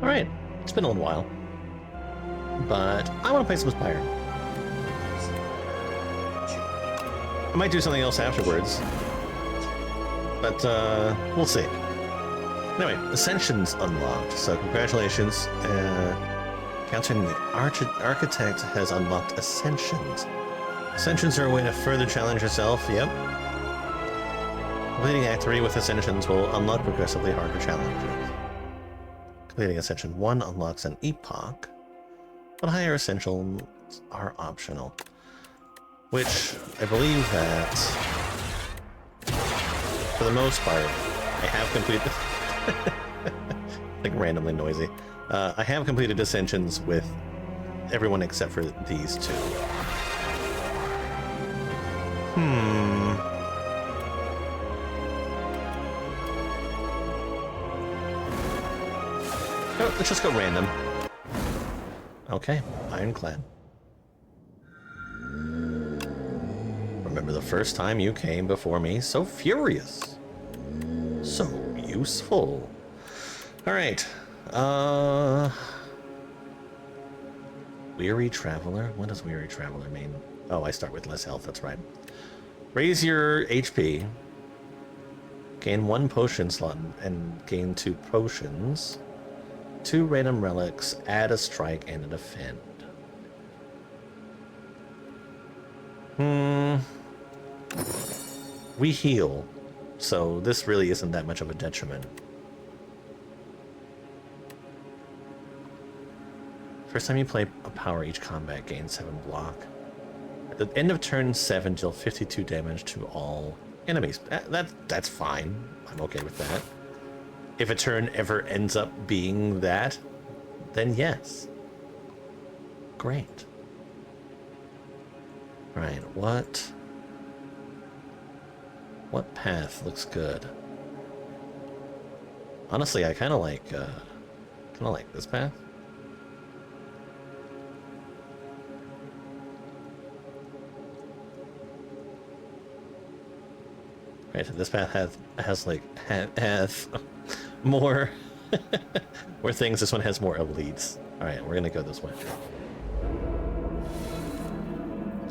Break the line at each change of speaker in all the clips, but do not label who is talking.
Alright, it's been a little while. But I want to play some Spire. I might do something else afterwards. But, we'll see. Anyway, Ascension's unlocked, so congratulations. Countering the Architect has unlocked Ascensions. Ascensions are a way to further challenge yourself, yep. Completing Act 3 with Ascensions will unlock progressively harder challenges. Completing Ascension 1 unlocks an Epoch, but higher Essentials are optional. Which, I believe that, for the most part, I have completed... like randomly noisy. I have completed Ascensions with everyone except for these two. Oh, let's just go random. Okay, Ironclad. Remember the first time you came before me, so furious. So useful. Alright. Weary Traveler? What does Weary Traveler mean? Oh, I start with less health, that's right. Raise your HP. Gain 1 potion slot and gain 2 potions. 2 random relics, add a strike and a defend. We heal, so this really isn't that much of a detriment. First time you play a power, each combat gains 7 block. At the end of turn 7, deal 52 damage to all enemies. That's fine. I'm okay with that. If a turn ever ends up being that, then yes. Great. Right, what path looks good? Honestly, I kind of like this path. Right, this path has more more things. This one has more elites. All right, we're gonna go this way.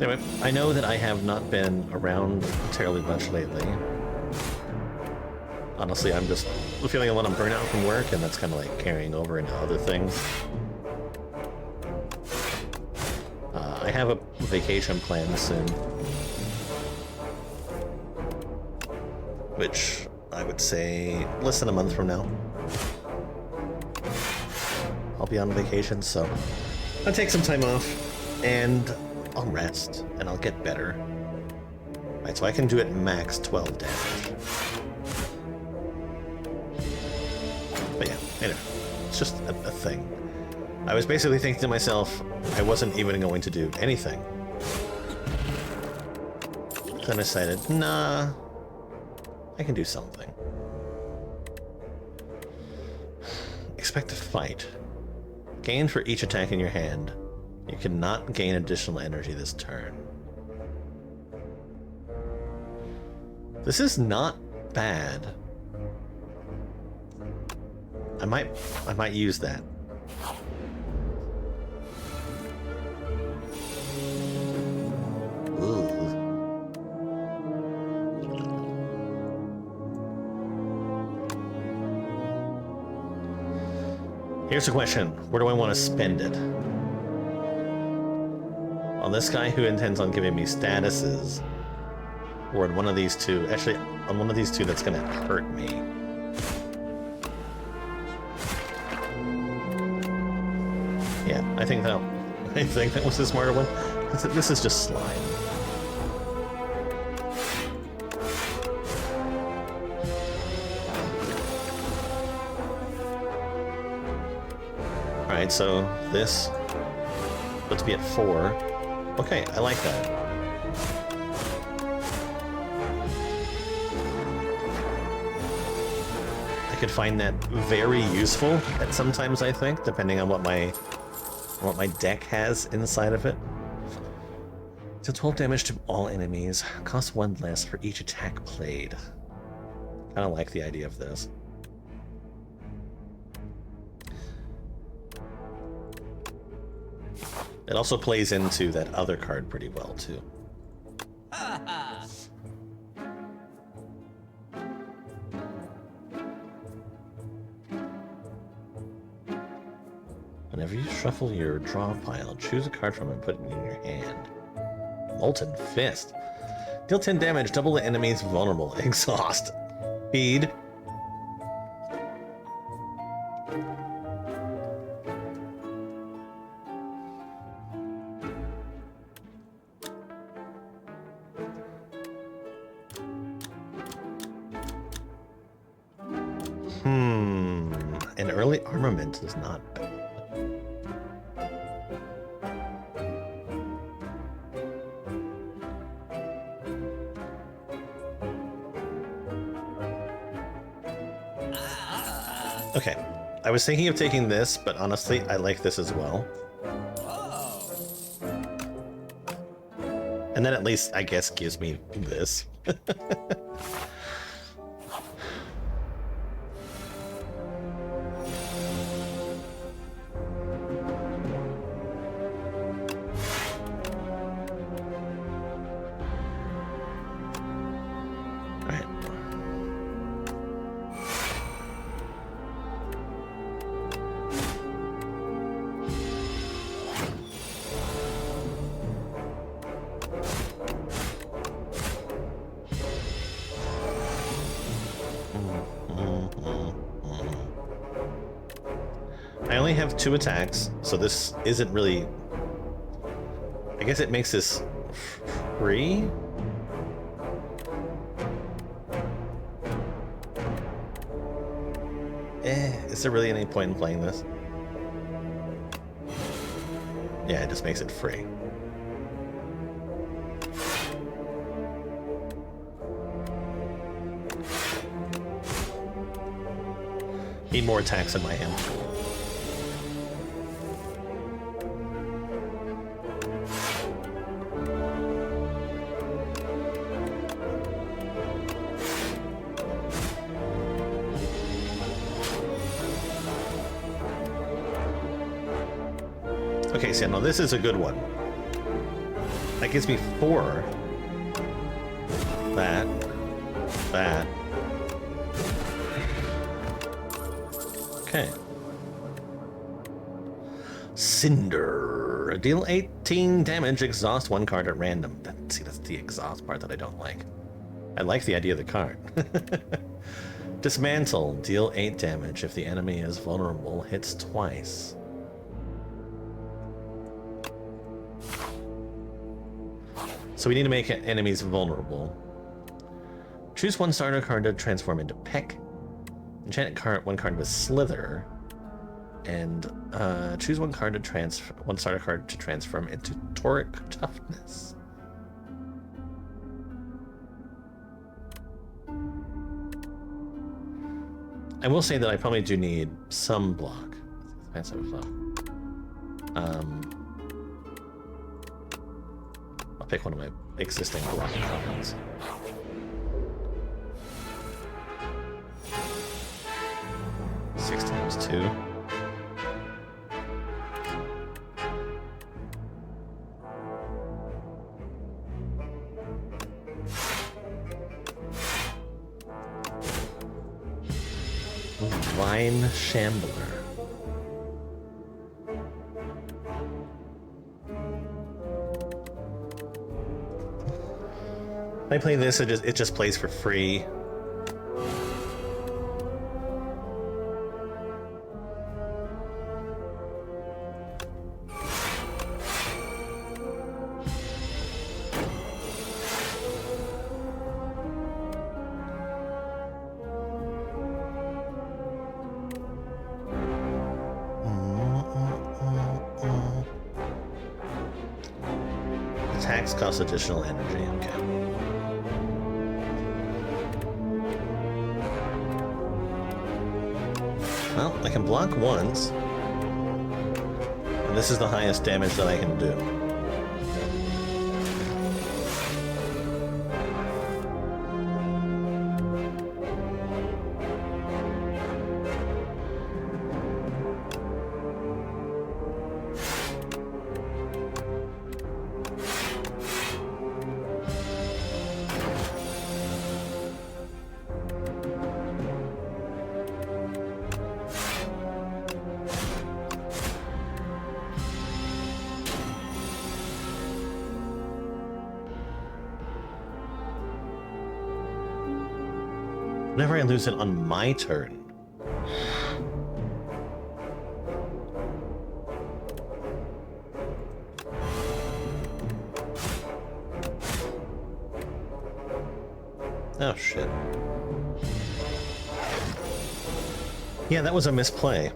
Anyway, I know that I have not been around terribly much lately. Honestly, I'm just feeling a lot of burnout from work, and that's kind of like carrying over into other things. I have a vacation planned soon, which I would say less than a month from now. I'll be on vacation, so I'll take some time off, and I'll rest, and I'll get better. Right, so I can do it max 12 damage. But yeah, anyway, it's just a thing. I was basically thinking to myself, I wasn't even going to do anything. Then I decided, nah, I can do something. Expect to fight. Gain for each attack in your hand. You cannot gain additional energy this turn. This is not bad. I might use that. Ooh. Here's the question. Where do I want to spend it? On this guy who intends on giving me statuses, or on one of these two. Actually, on one of these two that's going to hurt me. Yeah, I think that was the smarter one. This is just slime. Alright, so this puts me at 4. Okay, I like that. I could find that very useful at sometimes, I think, depending on what my deck has inside of it. So 12 damage to all enemies, costs 1 less for each attack played. Kinda like the idea of this. It also plays into that other card pretty well, too. Whenever you shuffle your draw pile, choose a card from it and put it in your hand. Molten Fist. Deal 10 damage, double the enemy's vulnerable. Exhaust. Feed. An early armament is not bad. Okay, I was thinking of taking this, but honestly, I like this as well. And then at least, I guess, gives me this. I only have 2 attacks, so this isn't really... I guess it makes this free? Is there really any point in playing this? Yeah, it just makes it free. Need more attacks in my hand. Okay, so now this is a good one. That gives me 4. That. Okay. Cinder. Deal 18 damage, exhaust 1 card at random. See, that's the exhaust part that I don't like. I like the idea of the card. Dismantle. Deal 8 damage. If the enemy is vulnerable, hits twice. So we need to make enemies vulnerable. Choose 1 starter card to transform into Peck. Enchant one card with Slither. And choose 1 card to one starter card to transform into Toric Toughness. I will say that I probably do need some block. I'll pick one of my existing block cards. Six times 2. Vine Shambler. If I play this, it just plays for free. Attacks cost additional energy, okay. Well, I can block once. And this is the highest damage that I can do. Whenever I lose it on my turn. Oh, shit. Yeah, that was a misplay.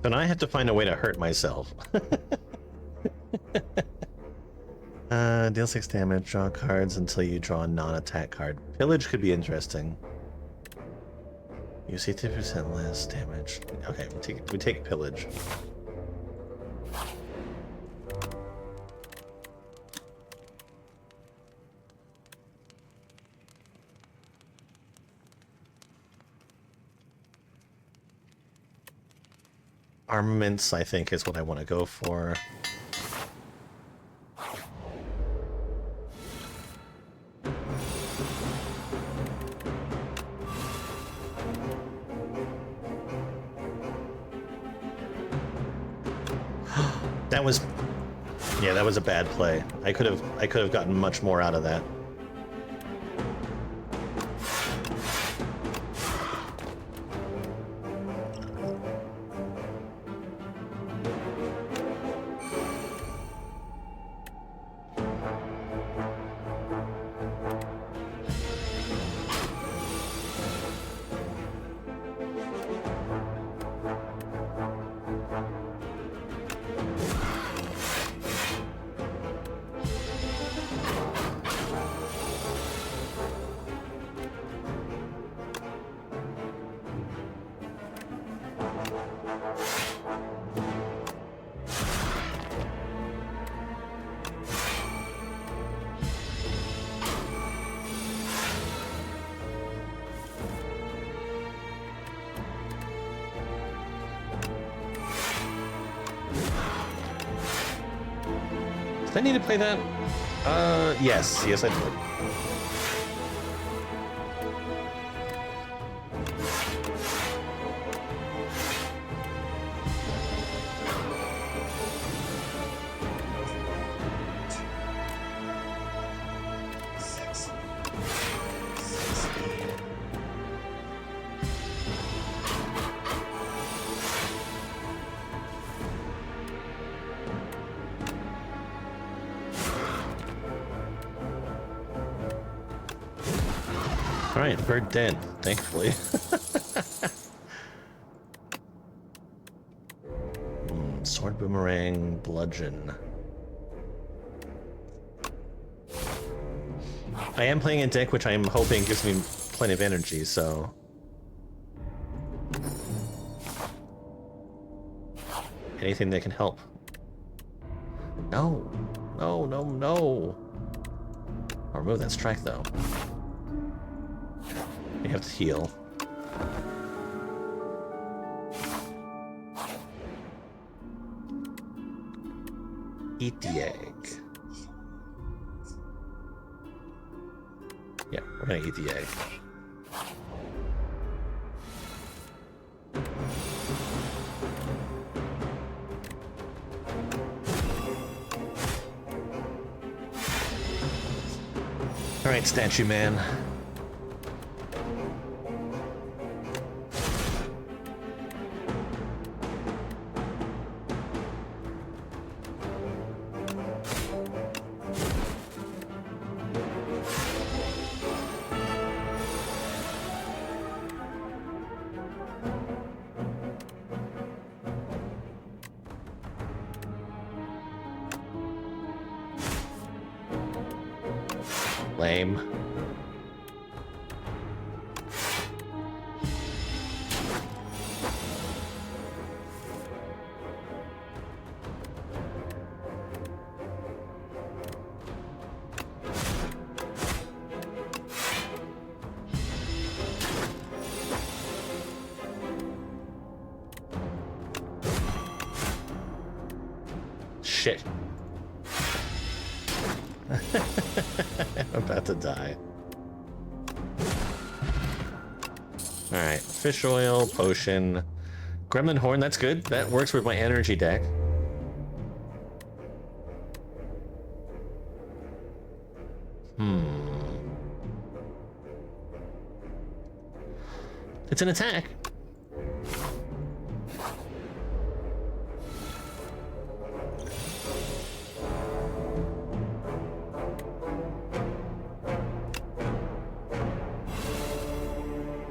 But I have to find a way to hurt myself. Deal 6 damage, draw cards until you draw a non-attack card. Pillage could be interesting. You see 2% less damage. Okay, we take pillage. Armaments, I think, is what I want to go for. That was, yeah, that was a bad play. I could have gotten much more out of that. Did I need to play that? Yes, I did. Alright, bird dead, thankfully. Sword, boomerang, bludgeon. I am playing a deck which I am hoping gives me plenty of energy, so... anything that can help. No! No, no, no! I'll remove that strike, though. You have to heal. Eat the egg. Yeah, we're gonna eat the egg. Alright, Statue Man. Lame. Shit. I'm about to die. Alright, fish oil, potion, gremlin horn, that's good. That works with my energy deck. It's an attack.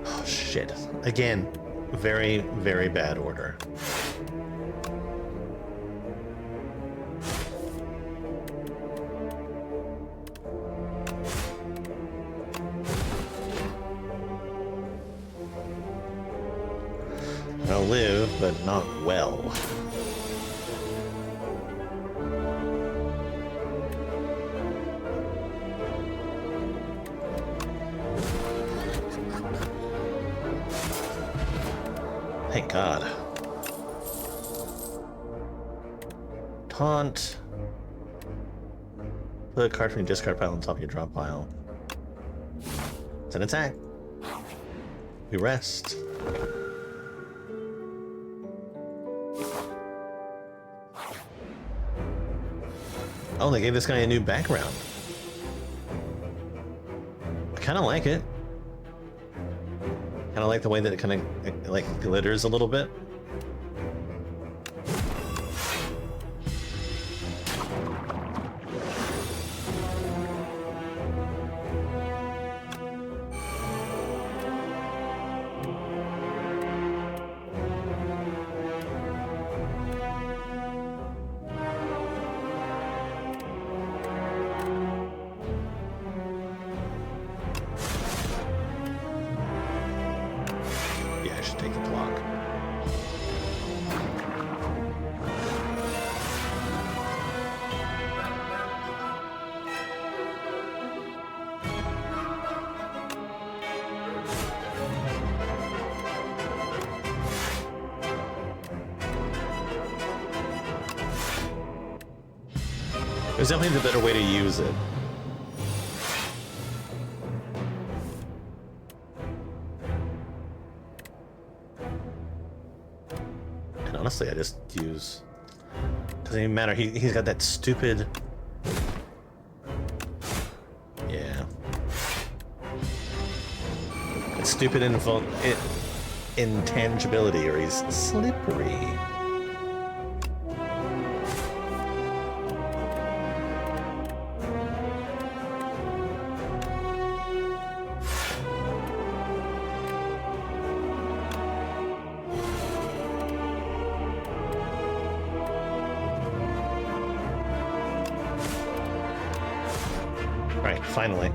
Oh, shit. Again, very, very bad order. I'll live, but not well. Thank God. Taunt. Put a card from your discard pile on top of your drop pile. It's an attack. We rest. Oh, they gave this guy a new background. I kind of like it. Kind of like the way that it kind of like glitters a little bit. There's definitely the better way to use it. And honestly, I just use... Doesn't even matter. He's got that stupid... Yeah. That stupid intangibility, or he's slippery. Right, finally.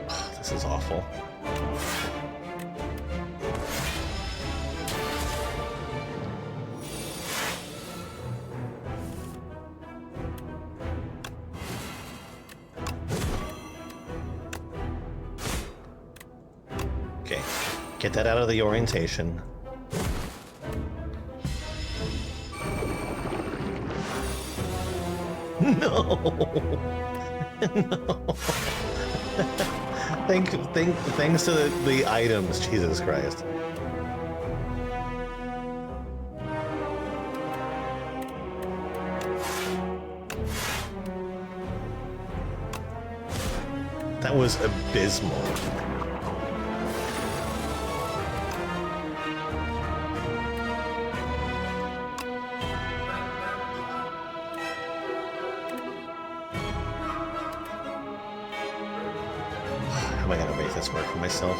Oh, this is awful. Okay, get that out of the orientation. No! No! Thanks to the items, Jesus Christ. That was abysmal. How am I gonna make this work for myself?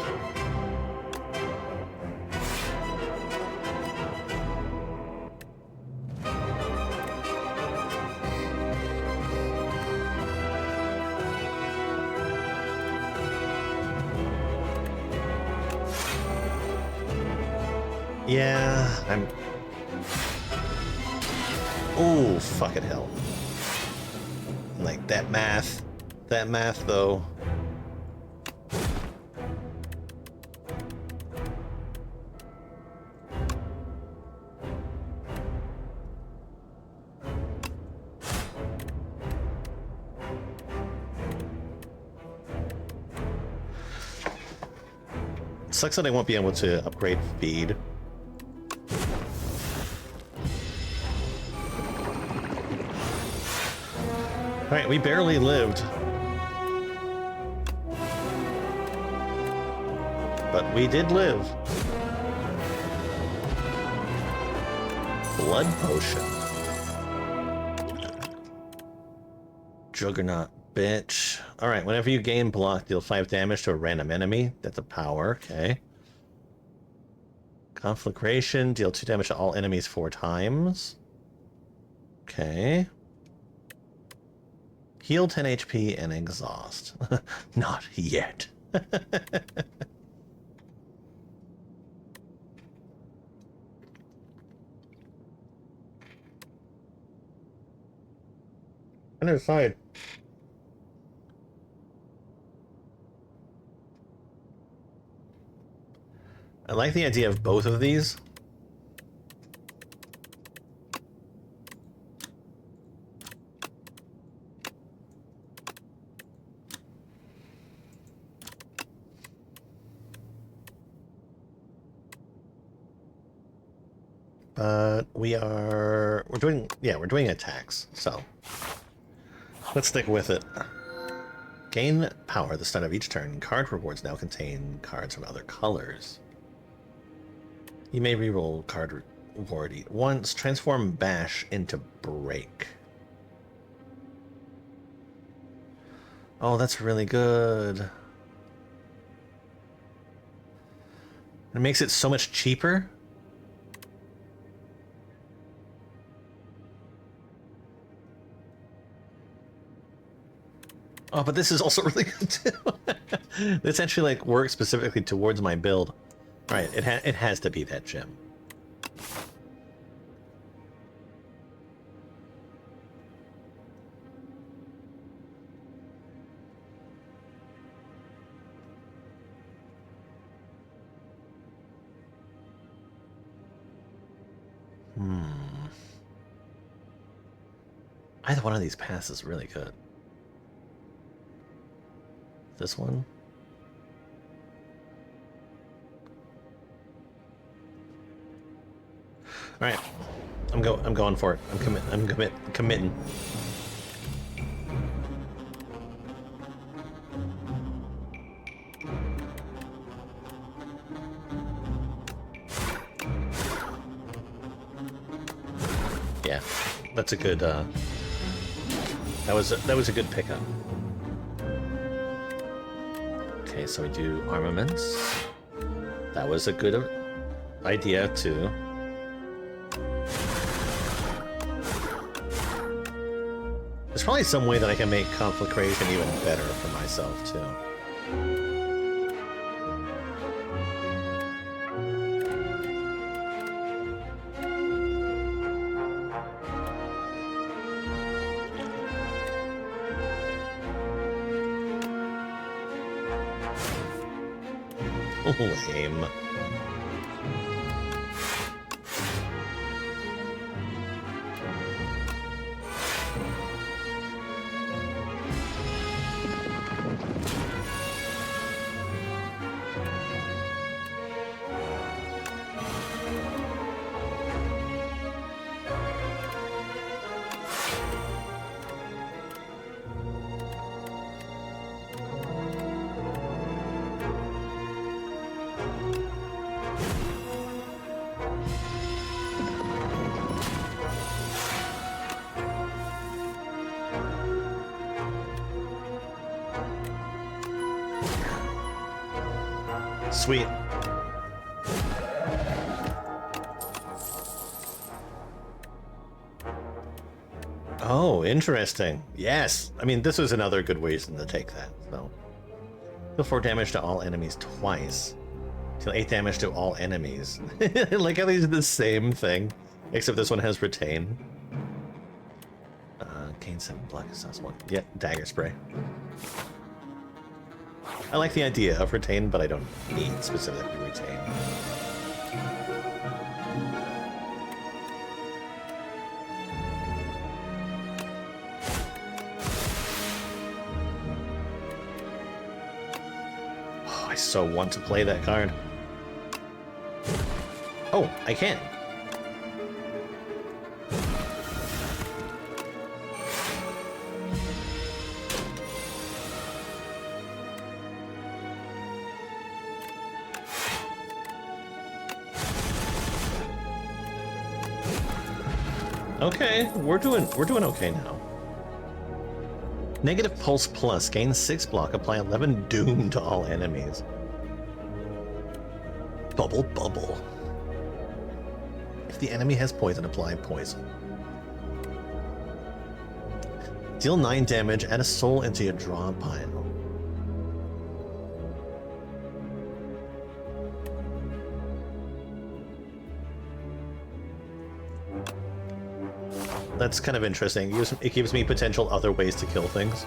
Yeah, I'm... Oh, fucking hell. Like, that math that math, though. Sucks that I won't be able to upgrade feed. Alright, we barely lived. But we did live. Blood potion. Juggernaut, bitch. Alright, whenever you gain block, deal 5 damage to a random enemy. That's a power, okay. Conflagration, deal 2 damage to all enemies 4 times. Okay. Heal 10 HP and exhaust. Not yet. Other side. I like the idea of both of these. But we're doing attacks, so let's stick with it. Gain power at the start of each turn. Card rewards now contain cards from other colors. You may reroll card reward once. Transform Bash into Break. Oh, that's really good. It makes it so much cheaper. Oh, but this is also really good too. This actually like works specifically towards my build. Right, it has to be that gem. Either one of these paths is really good. This one. All right, I'm going for it. I'm committing. Yeah, that's a good. That was a good pickup. Okay, so we do armaments. That was a good idea too. There's probably some way that I can make conflagration even better for myself too. Lame. Sweet. Oh, interesting. Yes. I mean, this was another good reason to take that. So, deal 4 damage to all enemies twice. Deal 8 damage to all enemies. Like how these are the same thing, except this one has retain. Gain 7 block. That's one. Yeah, dagger spray. I like the idea of retain, but I don't need specifically retain. Oh, I so want to play that card. Oh, I can. Okay, we're doing okay now. Negative Pulse Plus, gain 6 block, apply 11 Doom to all enemies. Bubble Bubble. If the enemy has poison, apply poison. Deal 9 damage, add a soul into your draw pile. That's kind of interesting. It gives me potential other ways to kill things.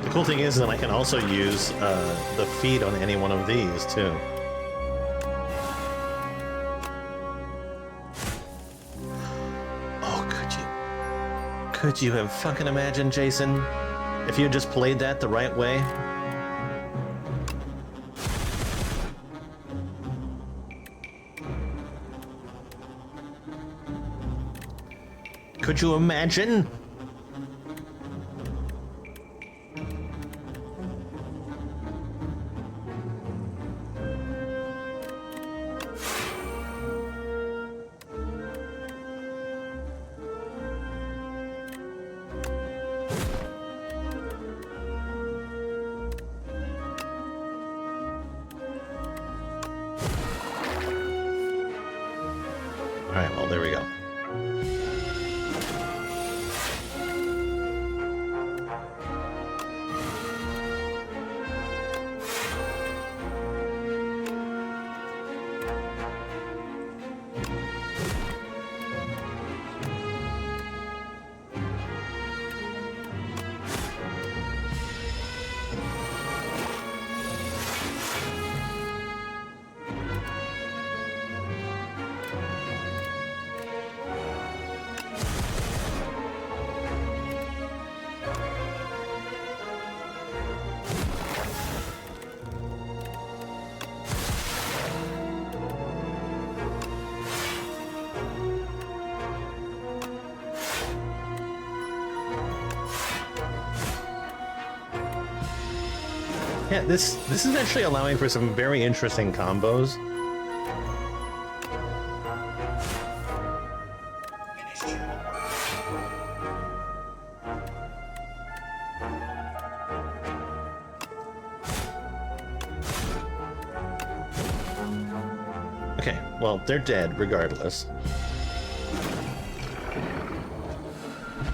The cool thing is that I can also use the feed on any one of these, too. Oh, could you have fucking imagined, Jason, if you had just played that the right way? Could you imagine? Alright, well, there we go. Yeah, this is actually allowing for some very interesting combos. Okay, well, they're dead regardless.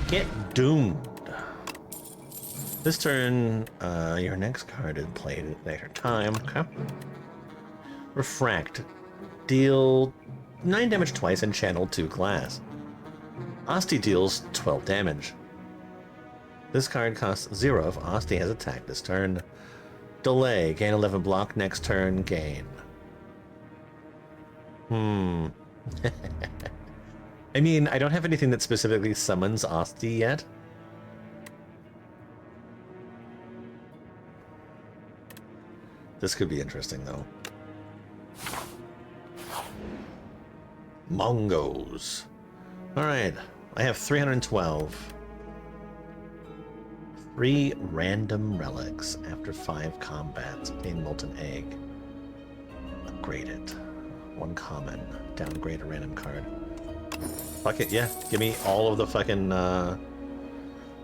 Get doomed. This turn, your next card is played at later time. Okay. Refract. Deal 9 damage twice and channel 2 glass. Asti deals 12 damage. This card costs 0 if Asti has attacked this turn. Delay. Gain 11 block. Next turn, gain. I mean, I don't have anything that specifically summons Asti yet. This could be interesting, though. Mongos. Alright, I have 312. 3 random relics after 5 combats. Obtain molten egg. Upgrade it. 1 common. Downgrade a random card. Fuck it, yeah. Give me all of the fucking,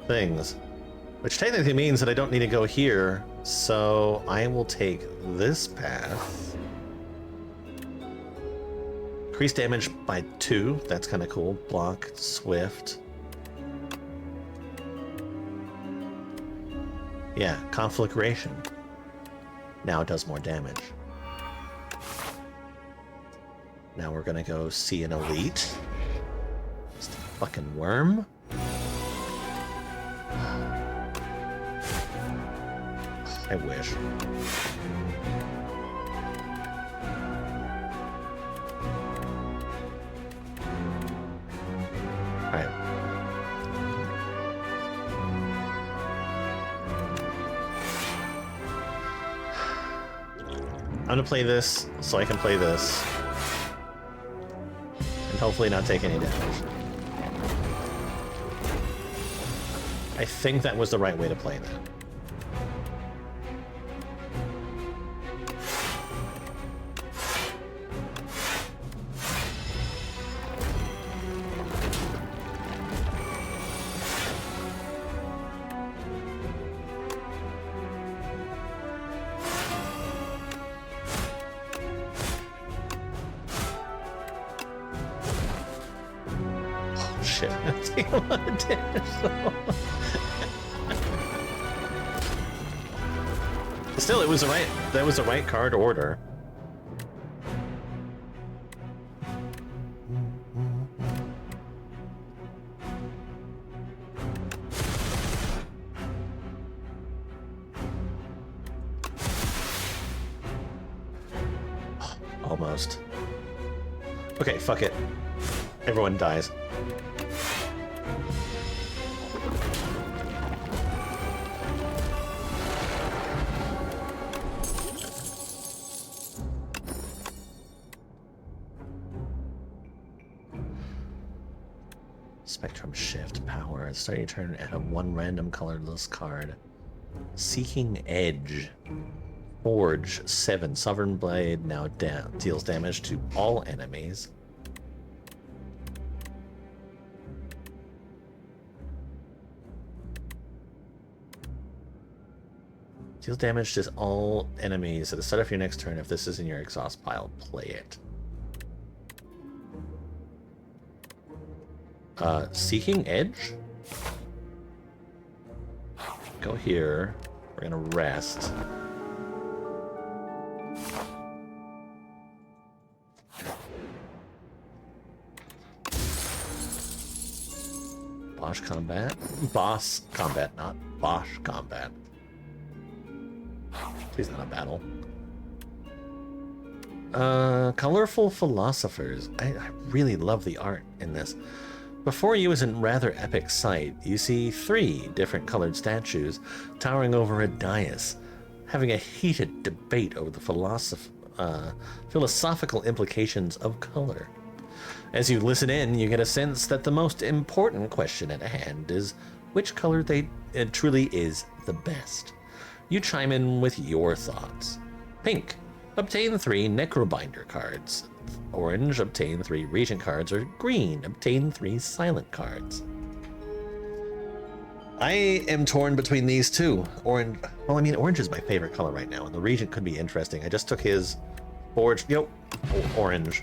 things. Which technically means that I don't need to go here, so I will take this path. Increase damage by 2, that's kind of cool. Block, swift. Yeah, conflagration. Now it does more damage. Now we're gonna go see an elite. Just a fucking worm. I wish. Alright. I'm gonna play this so I can play this. And hopefully not take any damage. I think that was the right way to play that. Shit, I'm taking a lot of damage though. Still, that was the right card order. Almost. Okay, fuck it. Everyone dies. Spectrum shift power. At the start of your turn, add a 1 random colorless card. Seeking Edge. Forge 7. Sovereign Blade now deals damage to all enemies. Deals damage to all enemies at the start of your next turn. If this is in your exhaust pile, play it. Seeking Edge? Go here. We're gonna rest. Boss combat? Boss combat, not Bosch combat. Please not a battle. Colorful Philosophers. I really love the art in this. Before you is a rather epic sight. You see 3 different colored statues towering over a dais, having a heated debate over the philosophical implications of color. As you listen in, you get a sense that the most important question at hand is which color truly is the best. You chime in with your thoughts. Pink. Obtain 3 Necrobinder cards. Orange, obtain 3 Regent cards, or green, obtain 3 Silent cards. I am torn between these two. Orange, well, I mean, orange is my favorite color right now, and the Regent could be interesting. I just took his Forge, orange.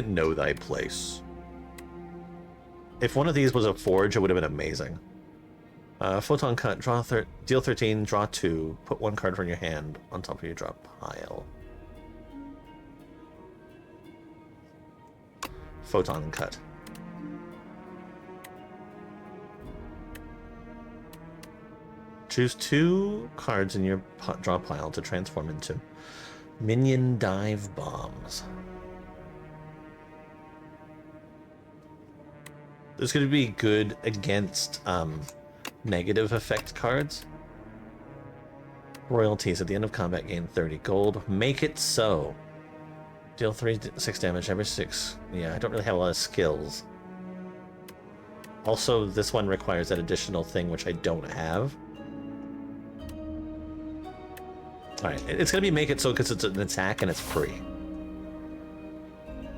Know thy place. If one of these was a Forge, it would have been amazing. Photon Cut, deal 13, draw 2, put 1 card from your hand on top of your drop pile. Photon Cut. Choose 2 cards in your draw pile to transform into Minion Dive Bombs. This is going to be good against negative effect cards. Royalties. At the end of combat, gain 30 gold. Make it so. Deal 6 damage every 6. Yeah, I don't really have a lot of skills. Also, this one requires that additional thing, which I don't have. Alright, it's going to be make it so because it's an attack and it's free.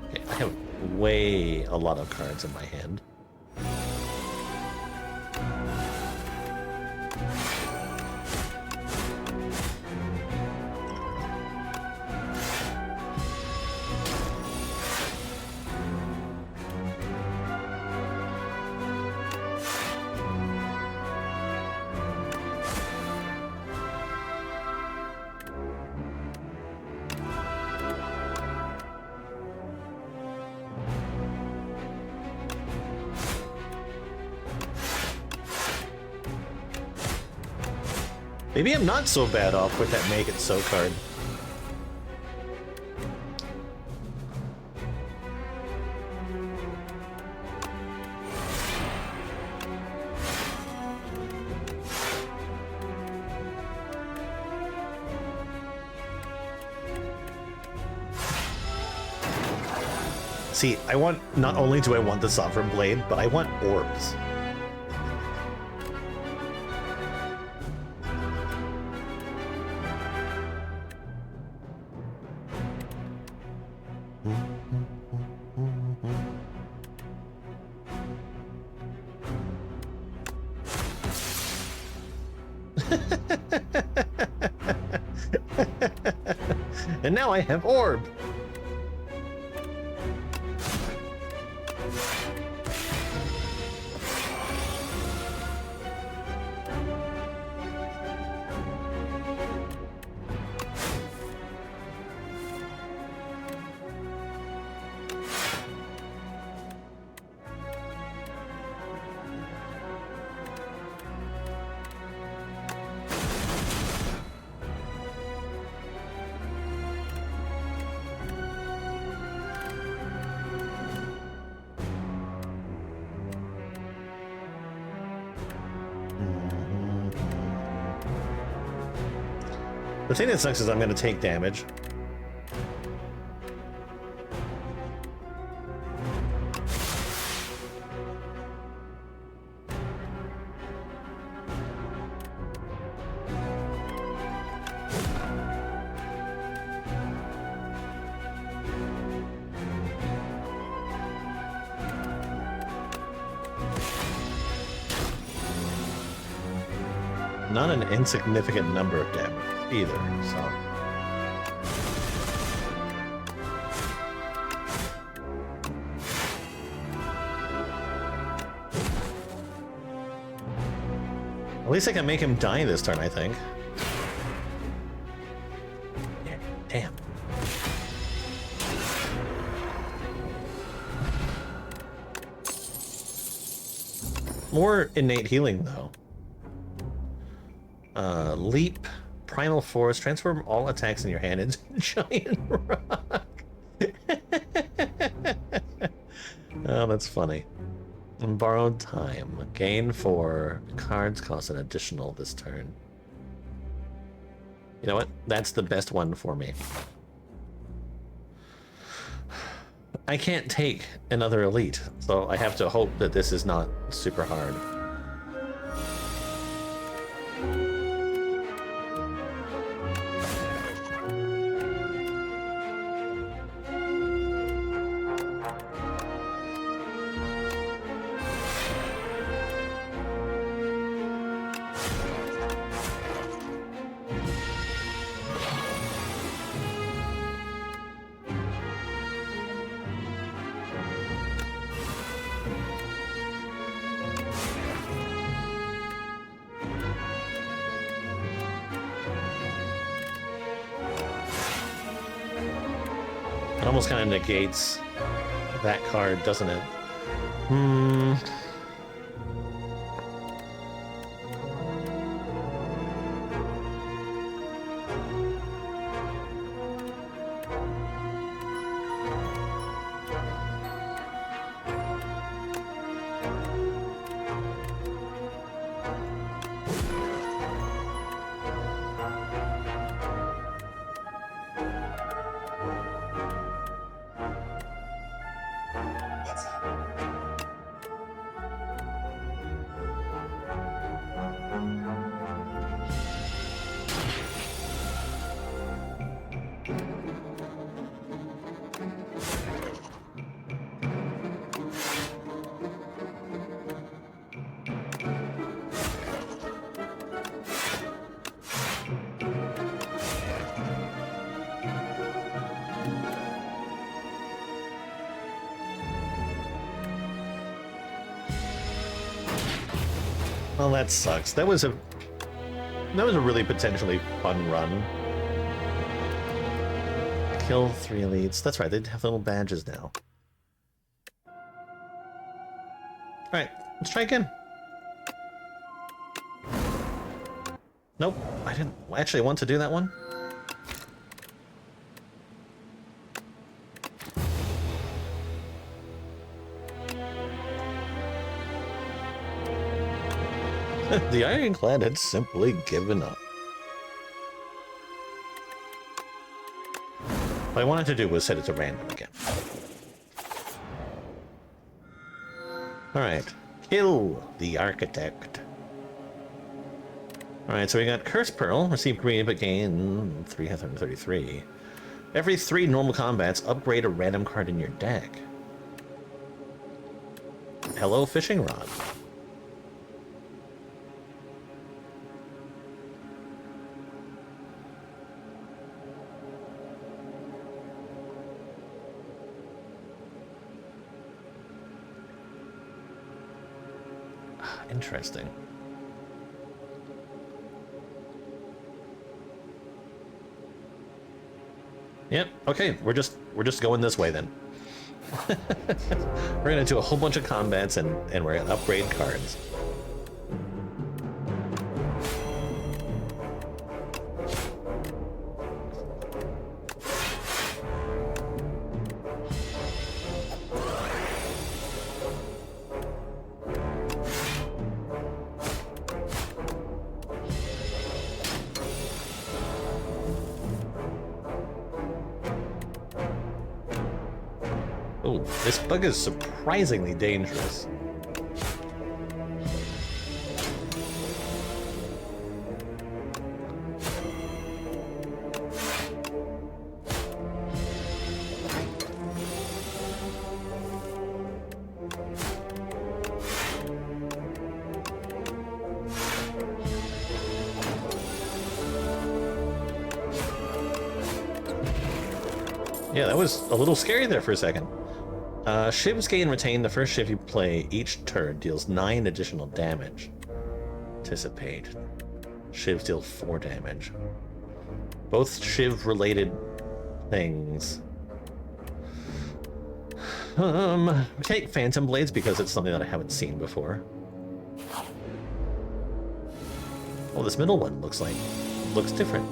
Okay, I have a lot of cards in my hand. Maybe I'm not so bad off with that Make It So card. See, I want, not only do I want the Sovereign Blade, but I want orbs. And now I have orb. The thing that sucks is I'm going to take damage. Not an insignificant number of damage either, so. At least I can make him die this turn, I think. Yeah, damn. More innate healing, though. Leap, Primal Force, transform all attacks in your hand into Giant Rock. Oh, that's funny. And Borrowed Time. Gain 4. Cards cost an additional this turn. You know what? That's the best one for me. I can't take another elite, so I have to hope that this is not super hard. It almost kind of negates that card, doesn't it? Well, that sucks. That was a really potentially fun run. Kill 3 elites. That's right, they have little badges now. Alright, let's try again. Nope, I didn't actually want to do that one. The Ironclad had simply given up. What I wanted to do was set it to random again. Alright, kill the Architect. Alright, so we got Curse Pearl, receive green but gain 333. Every 3 normal combats, upgrade a random card in your deck. Hello, Fishing Rod. Interesting. Yep, okay, we're just going this way then. We're gonna do a whole bunch of combats and we're gonna upgrade cards. Oh, this bug is surprisingly dangerous. Yeah, that was a little scary there for a second. Shivs gain retain. The first shiv you play each turn deals 9 additional damage. Anticipate. Shivs deal 4 damage. Both shiv-related things. Take Phantom Blades because it's something that I haven't seen before. Well, this middle one looks different.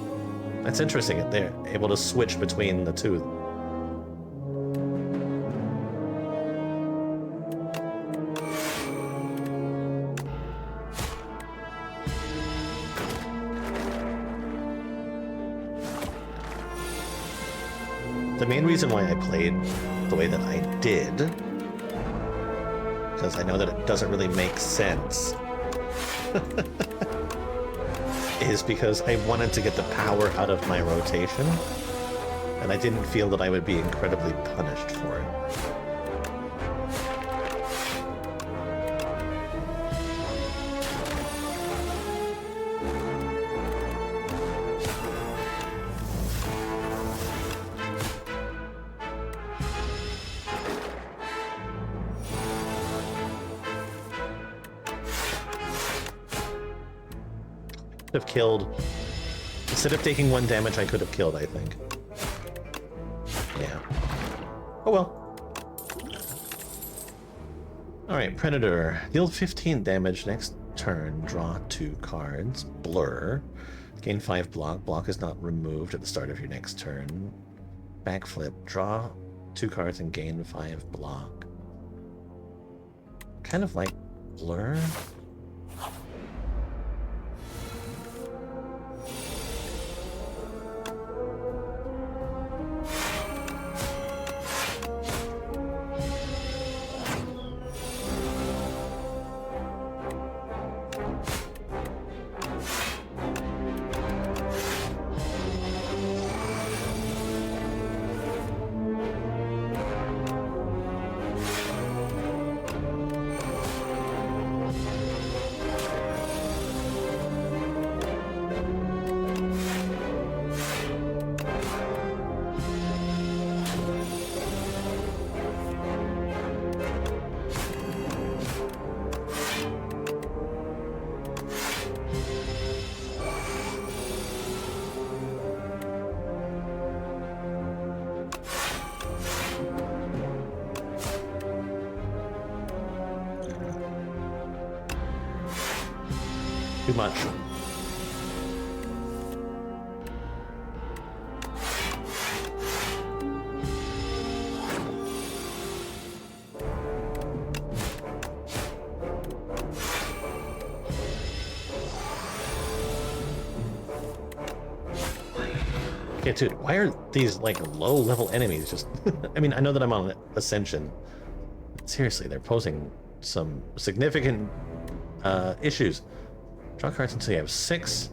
That's interesting. They're able to switch between the two. The main reason why I played the way that I did, because I know that it doesn't really make sense, is because I wanted to get the power out of my rotation, and I didn't feel that I would be incredibly punished for it. Have killed. Instead of taking 1 damage, I could have killed, I think. Yeah. Oh well. Alright, Predator. Deal 15 damage next turn. Draw 2 cards. Blur. Gain 5 block. Block is not removed at the start of your next turn. Backflip. Draw 2 cards and gain 5 block. Kind of like Blur. Too much. Okay, dude, why are these, like, low-level enemies just... I mean, I know that I'm on Ascension. Seriously, they're posing some significant issues. Draw cards until you have 6.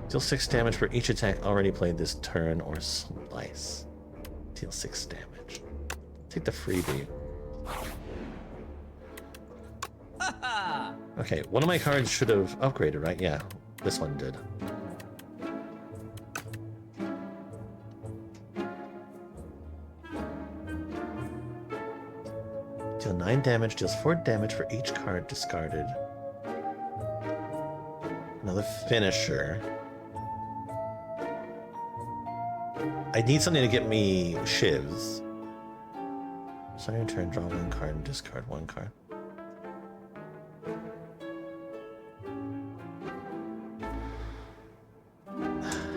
Deal 6 damage for each attack already played this turn, or slice. Deal 6 damage. Take the freebie. Okay, one of my cards should have upgraded, right? Yeah, this one did. Deal 9 damage, deals 4 damage for each card discarded. Another finisher. I need something to get me shivs. So on your turn, draw 1 card and discard 1 card.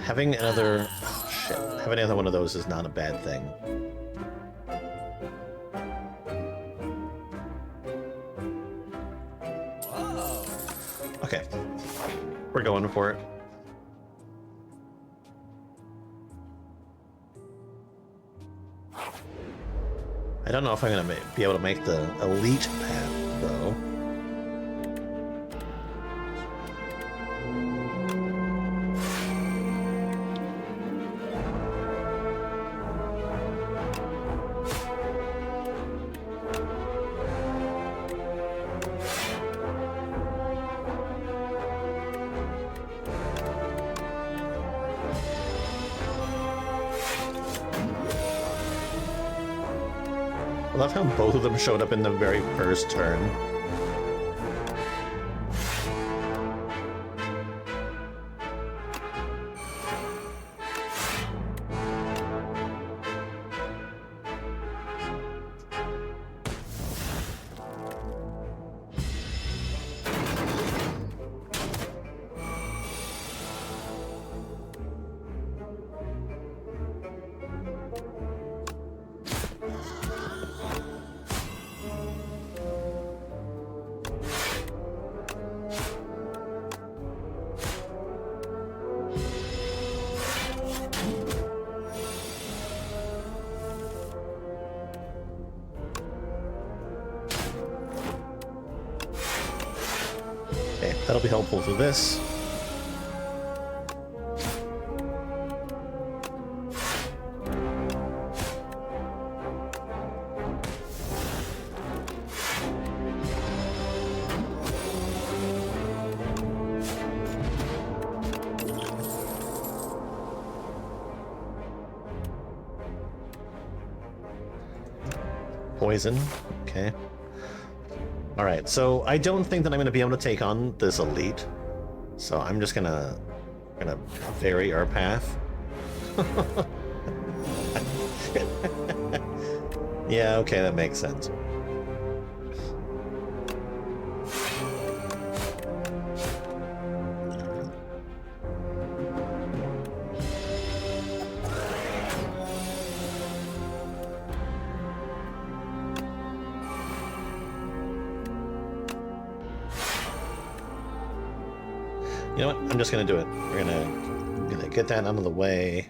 Having another... Oh, shit. Having another one of those is not a bad thing. Okay. We're going for it. I don't know if I'm going to be able to make the elite path, though. I love how both of them showed up in the very first turn. Okay, that'll be helpful for this. Poison, okay. Alright, so I don't think that I'm going to be able to take on this elite. So I'm just gonna vary our path. Yeah, okay, that makes sense. You know what? I'm just gonna do it. We're gonna get that out of the way.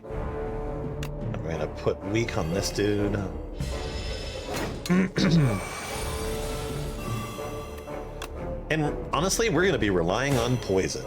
We're gonna put weak on this dude. And honestly, we're gonna be relying on poison.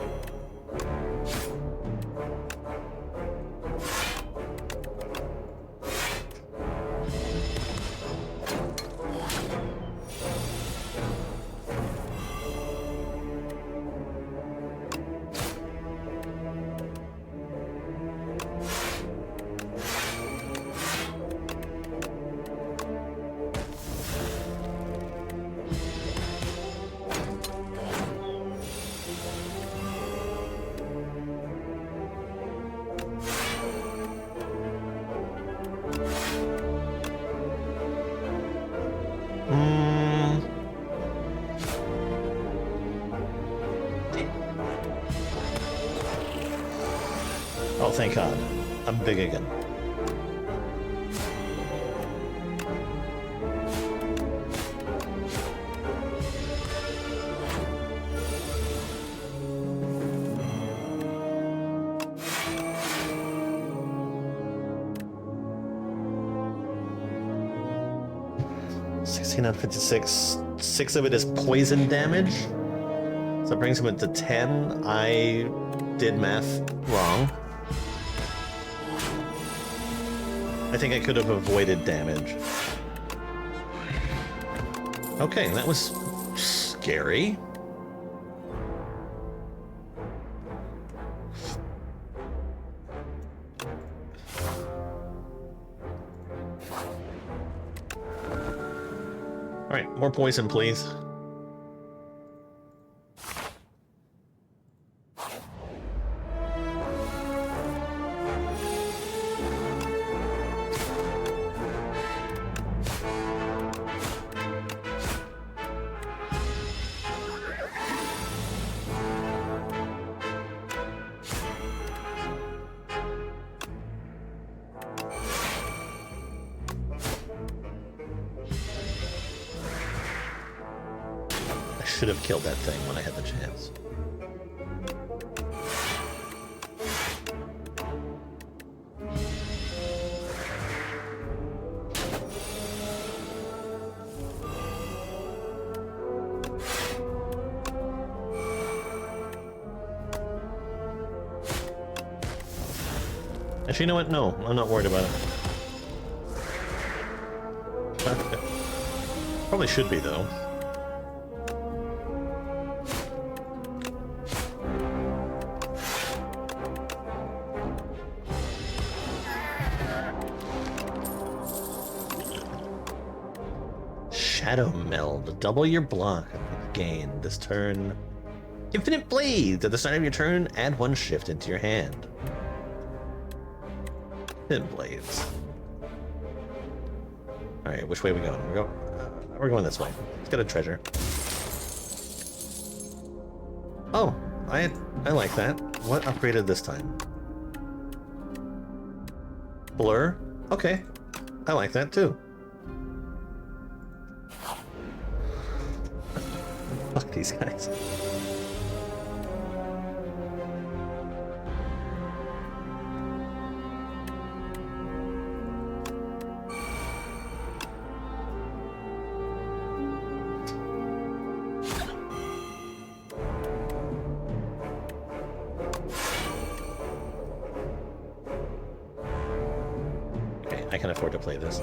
Oh, thank God. I'm big again. 16 out of 56. 6 of it is poison damage. So it brings him into 10. I did math wrong. I think I could have avoided damage. Okay, that was scary. Alright, more poison, please. Should have killed that thing when I had the chance. Actually, you know what? No, I'm not worried about it. Probably should be, though. Shadow Meld. Double your block gain this turn. Infinite Blades. At the start of your turn, add 1 shift into your hand. Infinite Blades. Alright, which way are we going? We're going this way. Let's get a treasure. Oh, I like that. What upgraded this time? Blur? Okay. I like that too. Fuck these guys. Okay, I can afford to play this.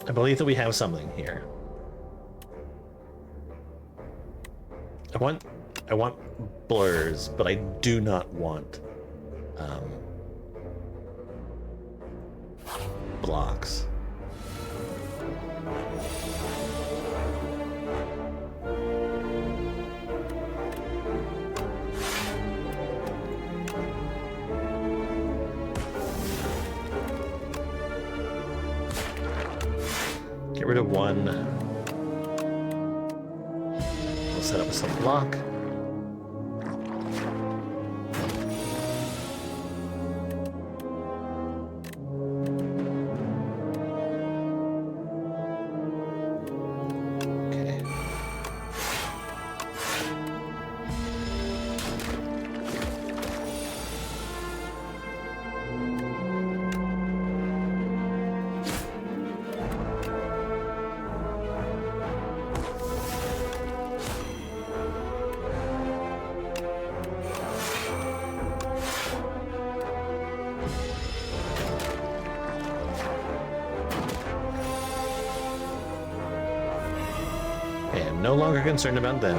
I believe that we have something here. I want blurs, but I do not want blocks. Get rid of 1. We'll set up some block. Okay. Okay, I'm no longer concerned about them.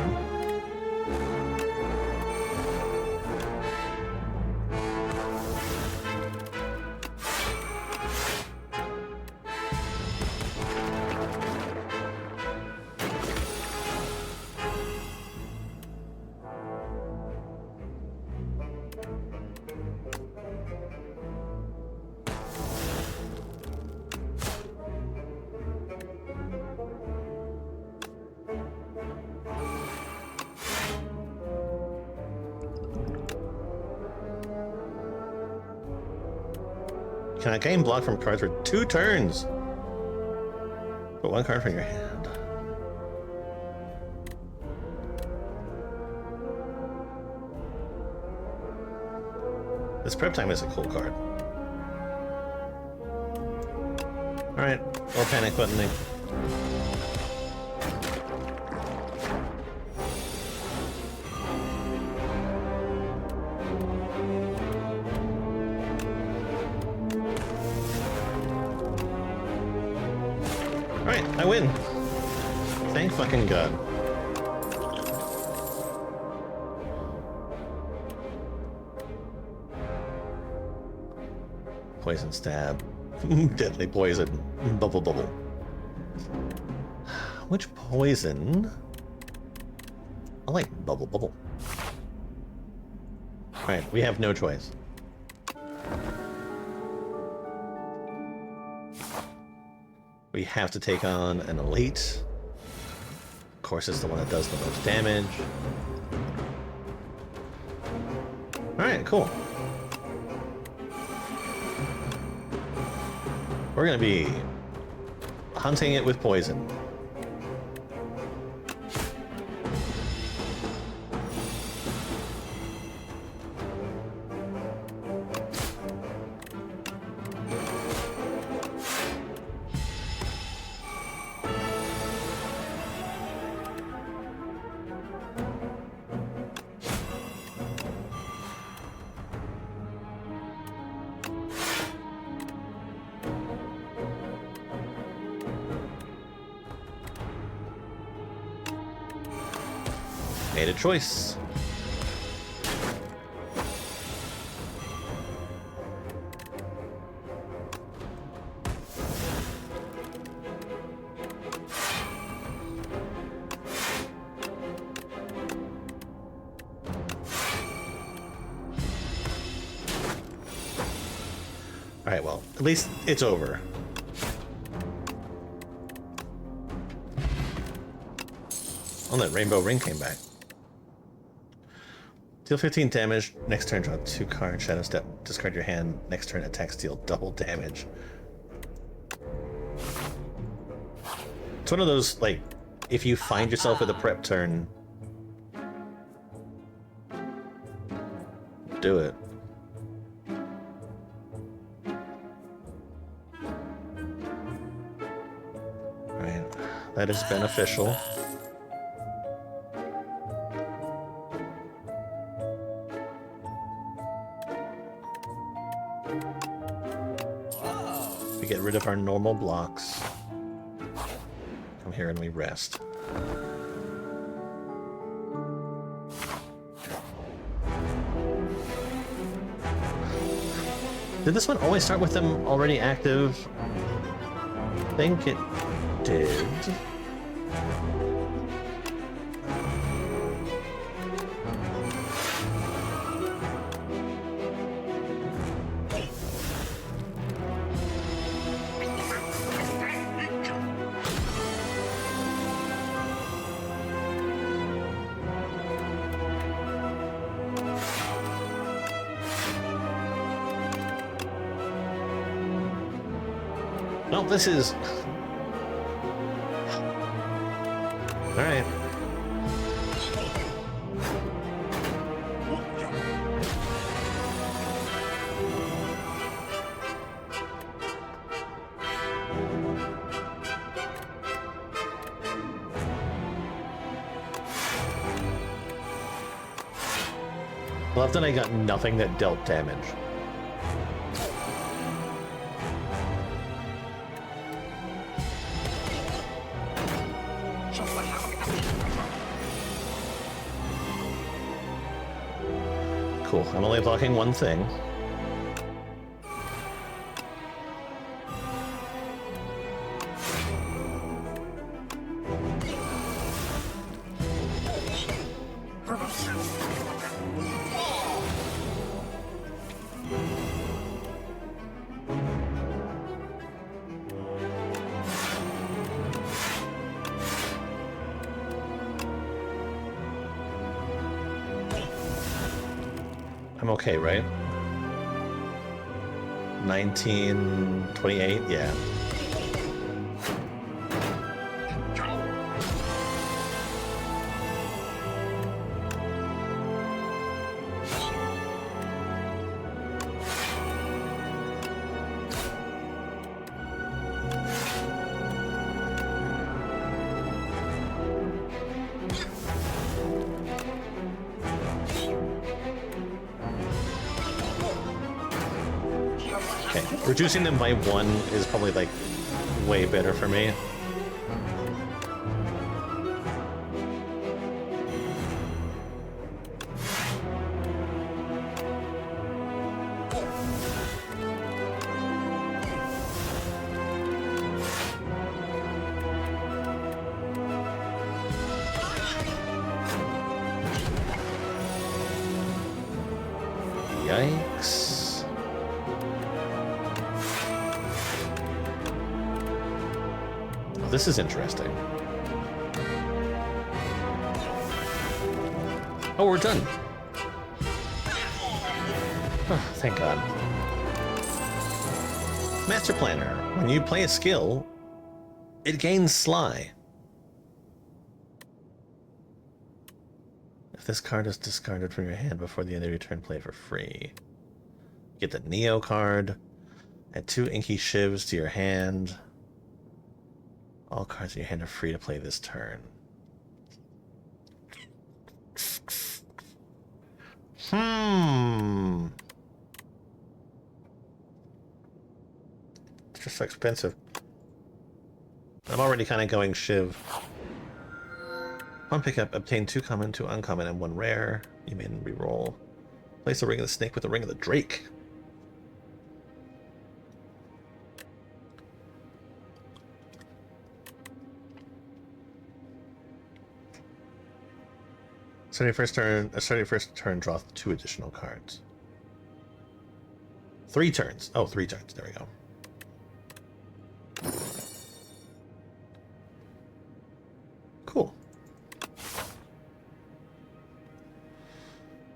cannot gain block from cards for 2 turns. Put 1 card from your hand. This prep time is a cool card. Alright, or panic buttoning. Alright, I win. Thank fucking God. Poison stab. Deadly poison. Bubble bubble. Which poison? I like bubble bubble. Alright, we have no choice. We have to take on an elite. Of course, it's the one that does the most damage. Alright, cool. We're gonna be hunting it with poison. Made a choice. All right, well, at least it's over. Oh, that rainbow ring came back. Deal 15 damage. Next turn, draw 2 cards. Shadow Step. Discard your hand. Next turn, attacks deal double damage. It's one of those, like, if you find yourself with a prep turn, do it. Alright, that is beneficial. We get rid of our normal blocks. Come here and we rest. Did this one always start with them already active? I think it did. No, this is... Alright. Love that I got nothing that dealt damage. Cool, I'm only blocking one thing. I'm okay, right? 1928, yeah. Okay, reducing them by 1 is probably, like, way better for me. Yikes. Oh, this is interesting. Oh, we're done. Oh, thank God. Master Planner. When you play a skill, it gains Sly. If this card is discarded from your hand before the end of your turn, play it for free. Get the Neo card. Add 2 Inky Shivs to your hand. All cards in your hand are free to play this turn. It's just so expensive. I'm already kind of going Shiv. One pickup, obtain 2 common, 2 uncommon, and 1 rare. You may reroll. Place the Ring of the Snake with the Ring of the Drake. Starting first turn, draw 2 additional cards. 3 turns. Oh, 3 turns. There we go. Cool.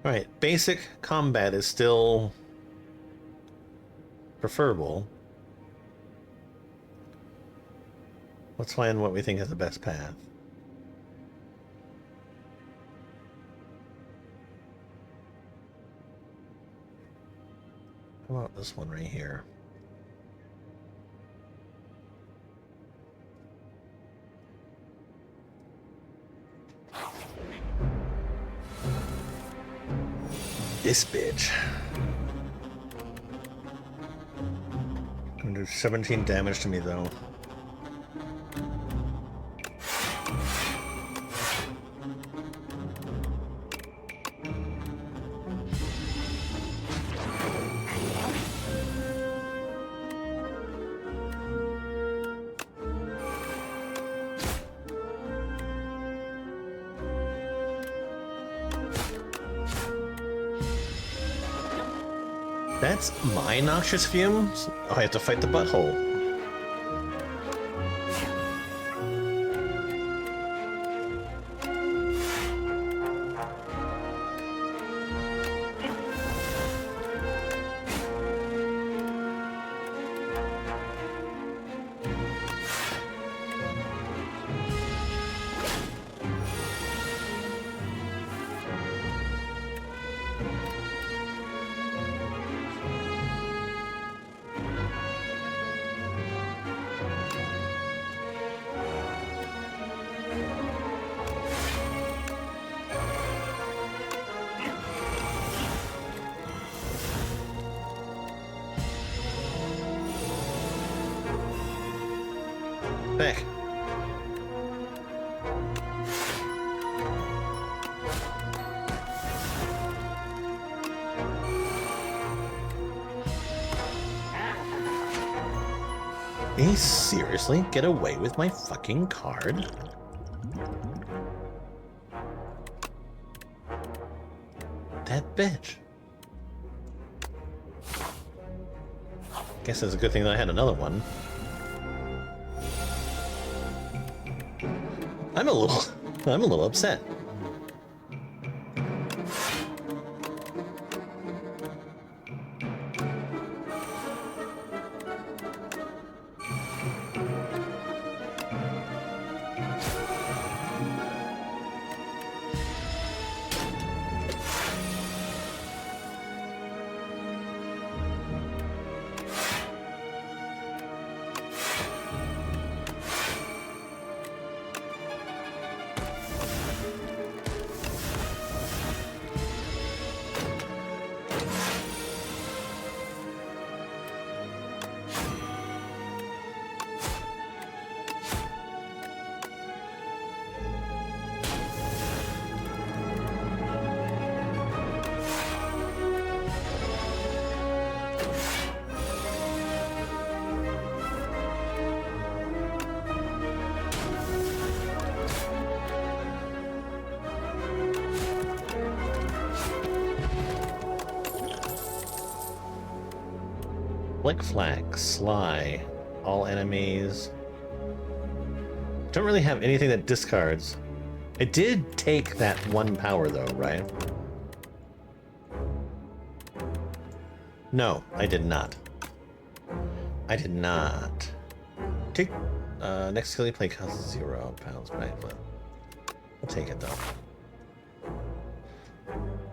Alright, basic combat is still preferable. Let's find what we think is the best path. How about this one right here? This bitch. Gonna do 17 damage to me though. That's my noxious fumes? Oh, I have to fight the butthole. Back. Can you seriously get away with my fucking card? That bitch. Guess it's a good thing that I had another one. I'm a little upset. Flick Flag, Sly, all enemies. Don't really have anything that discards. It did take that one power though, right? No, I did not. I did not. Take next skill you play costs 0 pounds, right? But I'll take it though.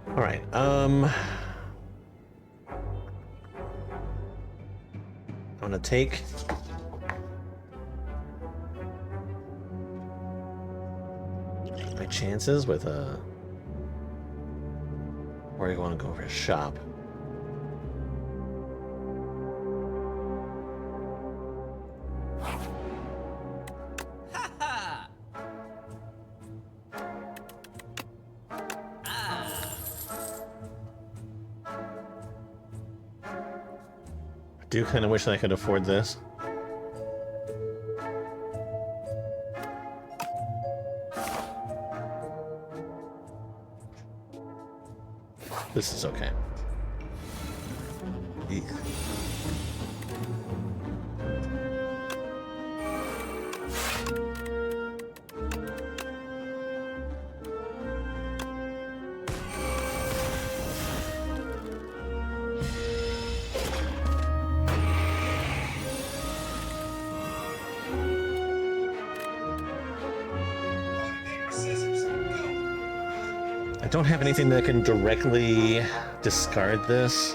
Alright, I'm gonna take my chances with a... Or you want to go for a shop? I do kind of wish that I could afford this. This is okay. Eek. I don't have anything that can directly discard this.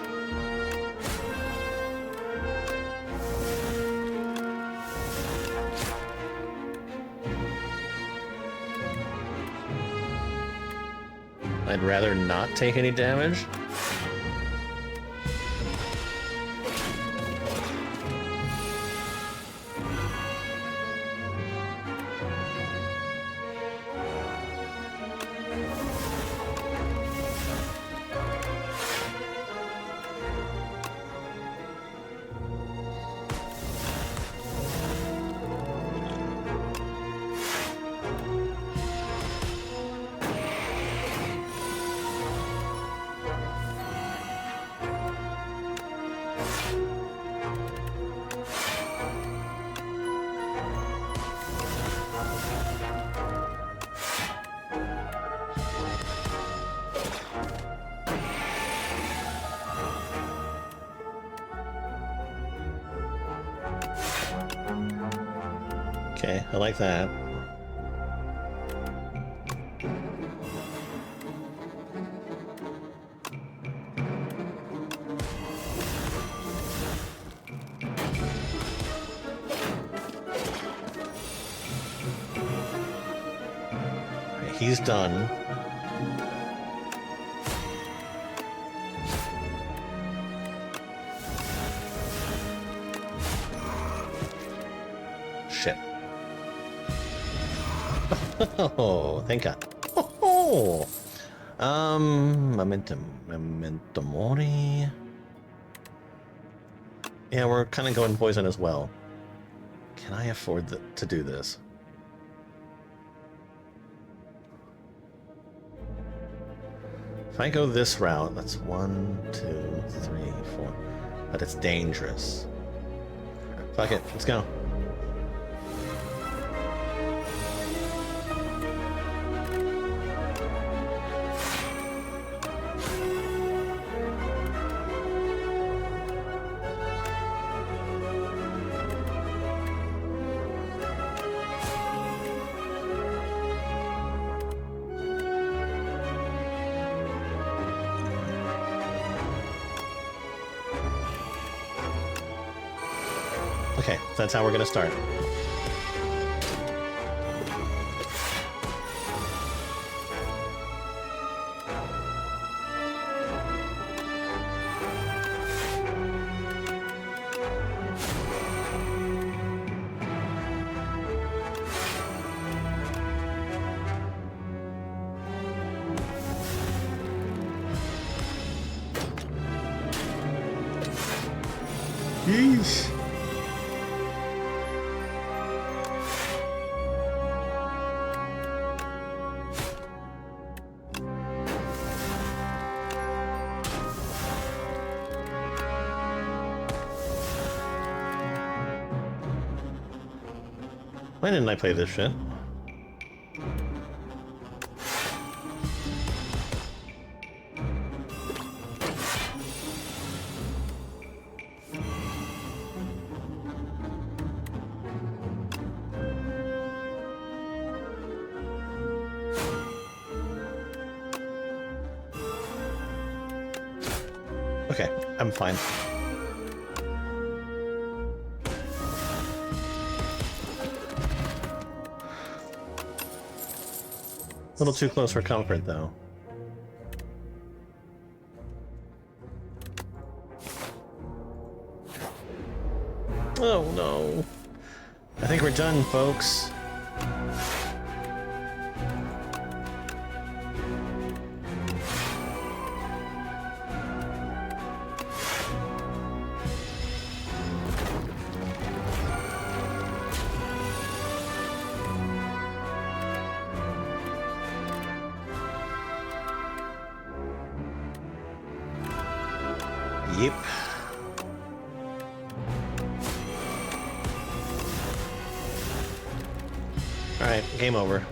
I'd rather not take any damage. Okay, I like that. Okay, he's done. Shit. Oh, thank God. Oh, memento mori. Yeah, we're kind of going poison as well. Can I afford to do this? If I go this route, that's 1, 2, 3, 4. But it's dangerous. Fuck it, let's go. Okay, so that's how we're gonna start. Yeesh. Why didn't I play this shit? Okay, I'm fine. A little too close for comfort, though. Oh no. I think we're done, folks. Yep. Alright, game over.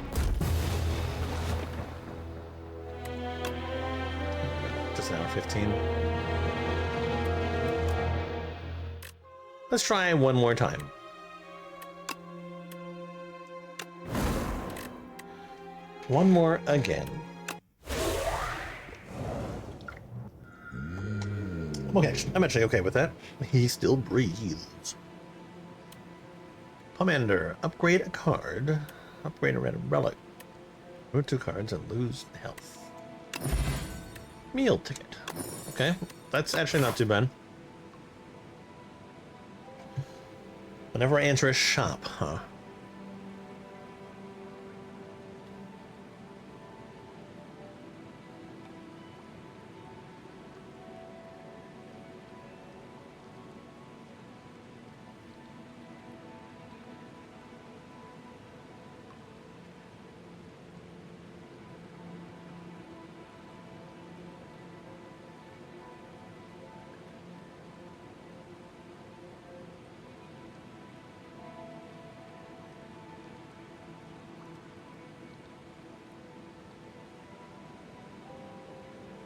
Just an hour 15. Let's try one more time. One more again. Okay, I'm actually okay with that. He still breathes. Commander, upgrade a card. Upgrade a red relic. Move 2 cards and lose health. Meal ticket. Okay, that's actually not too bad. Whenever I enter a shop, huh?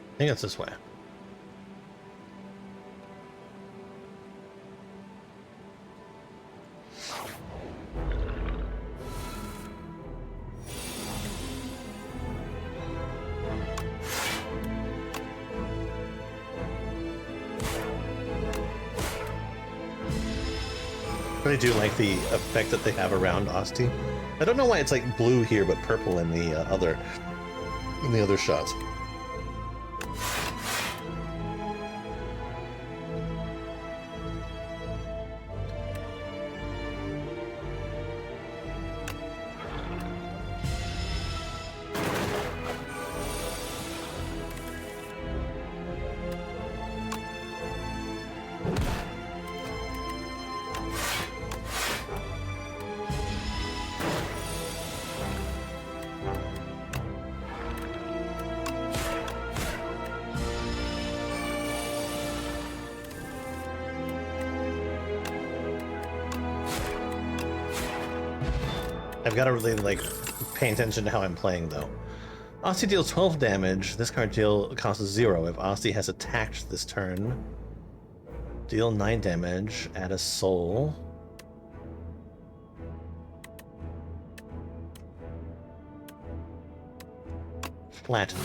I think it's this way. I really do like the effect that they have around Asti. I don't know why it's like blue here but purple in the other shots. I've got to really, like, pay attention to how I'm playing, though. Asti deals 12 damage. This card costs 0 if Asti has attacked this turn. Deal 9 damage. Add a soul. Flatten.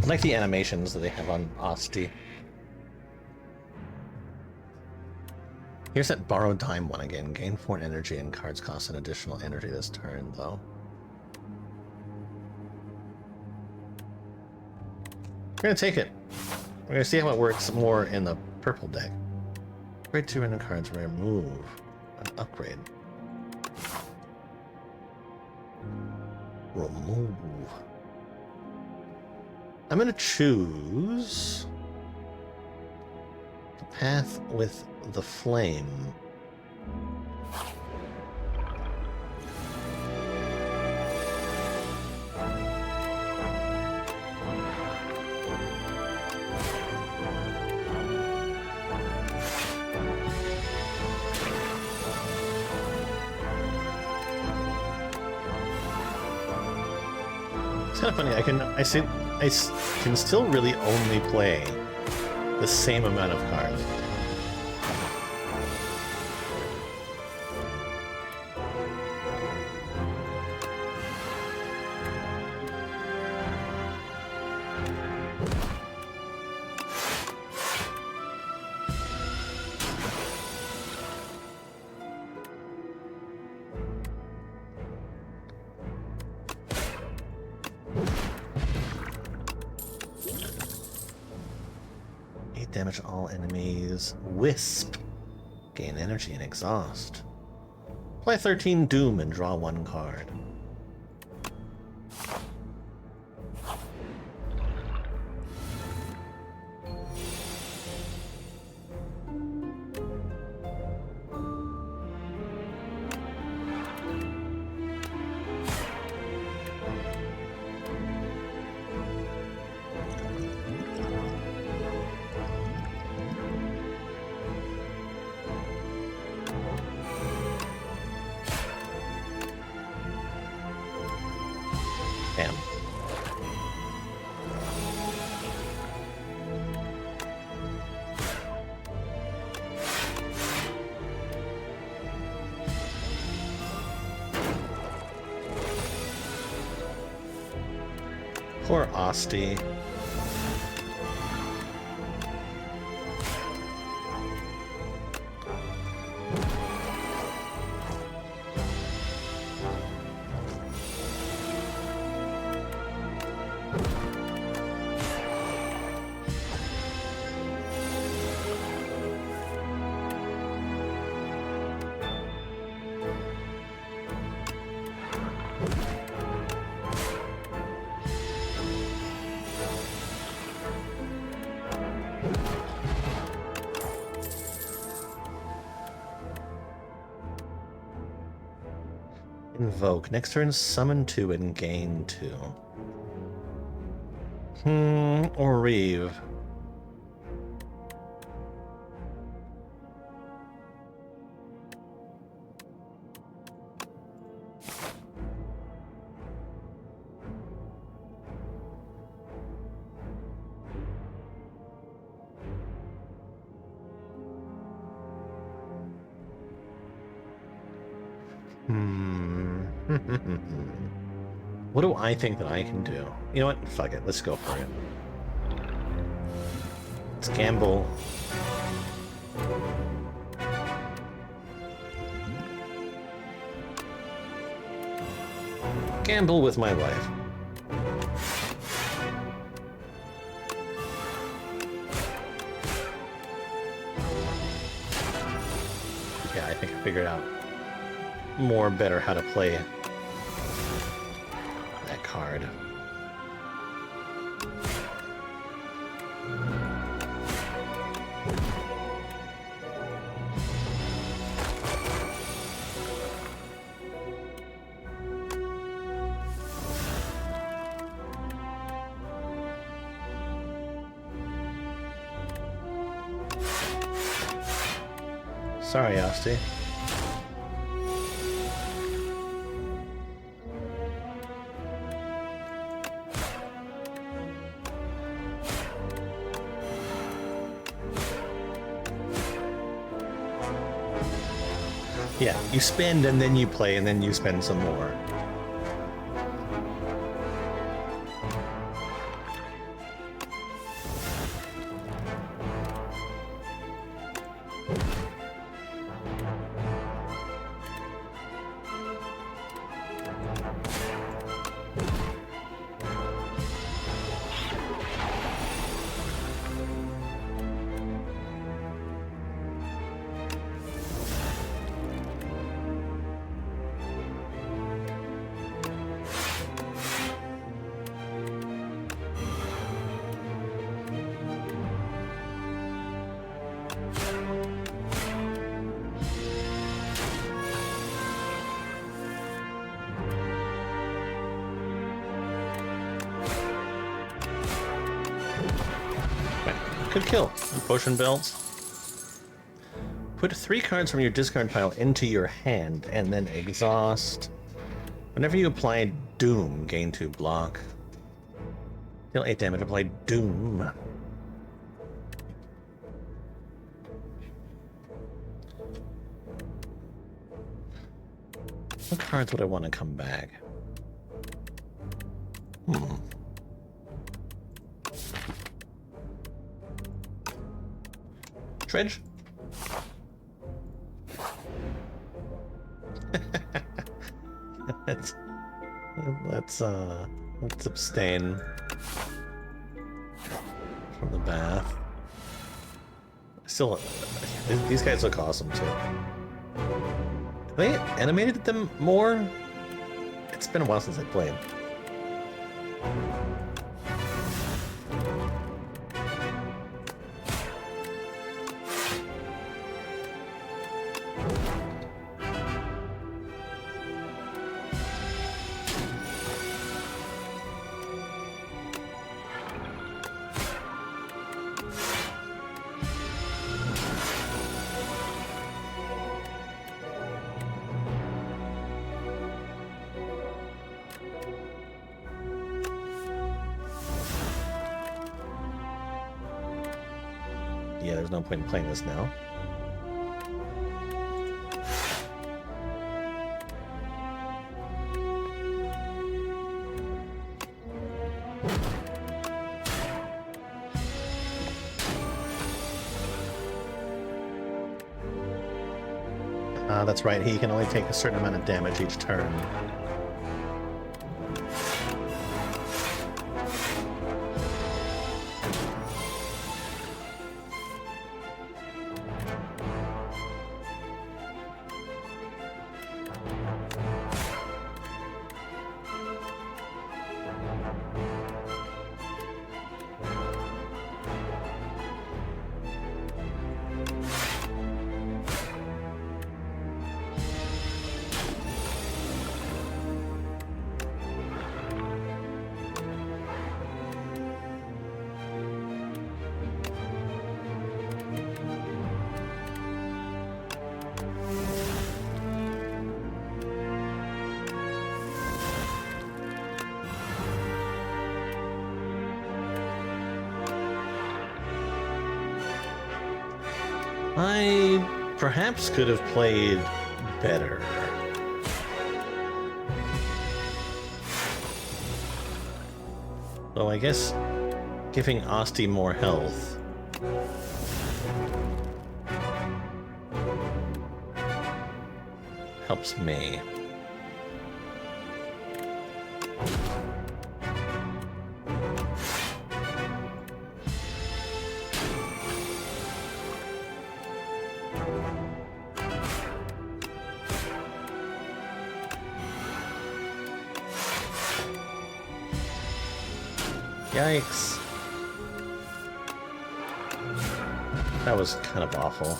I like the animations that they have on Asti. Here's that borrowed time one again. Gain 4 energy and cards cost an additional energy this turn, though. We're gonna take it. We're gonna see how it works more in the purple deck. Upgrade 2 random cards, remove an upgrade. Remove. I'm gonna choose the path with the flame. It's kind of funny. I can still really only play the same amount of cards. Damage all enemies. Wisp. Gain energy and exhaust. Play 13 Doom and draw 1 card. Damn. Poor Asti. Invoke. Next turn, summon 2 and gain 2. Or Reeve. What do I think that I can do? You know what? Fuck it. Let's go for it. Let's gamble. Gamble with my life. Yeah, I think I figured out more better how to play that card. Sorry, Asti. Yeah, you spend and then you play and then you spend some more. Good kill. Potion belts. Put 3 cards from your discard pile into your hand, and then exhaust. Whenever you apply Doom, gain 2 block. Deal 8 damage, apply Doom. What cards would I want to come back? Dredge? let's abstain from the bath. Still, these guys look awesome too. Have they animated them more? It's been a while since I played. Yeah, there's no point in playing this now. That's right, he can only take a certain amount of damage each turn. I perhaps could have played better. Though I guess giving Asti more health helps me. Yikes. That was kind of awful.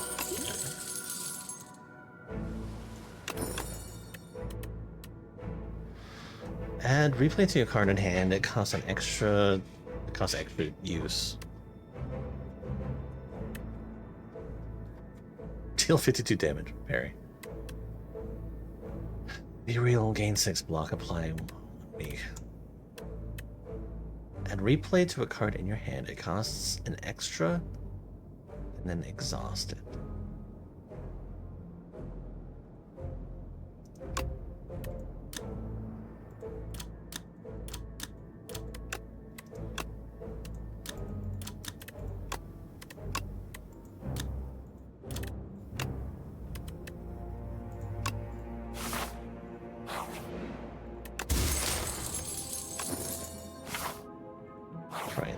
Add replay to your card in hand. It costs extra use. Deal 52 damage, parry. Be real, gain 6 block, apply 1 weak. Add replay to a card in your hand. It costs an extra, and then exhaust it.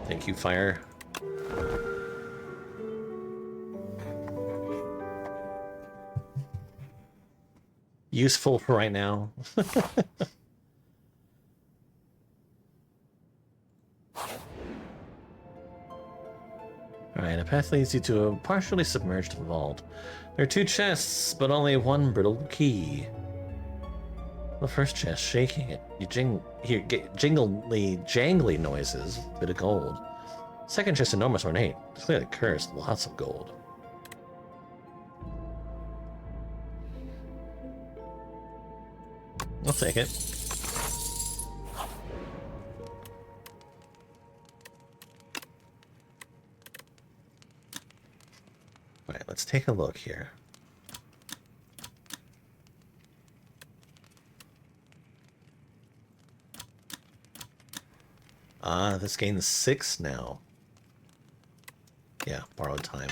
Thank you, fire. Useful for right now. Alright, a path leads you to a partially submerged vault. There are 2 chests, but only 1 brittle key. The first chest, shaking it, you hear jangly noises, bit of gold. Second chest, enormous ornate. Clearly cursed. Lots of gold. I'll take it. Alright, let's take a look here. Ah, this gains 6 now. Yeah, borrowed time.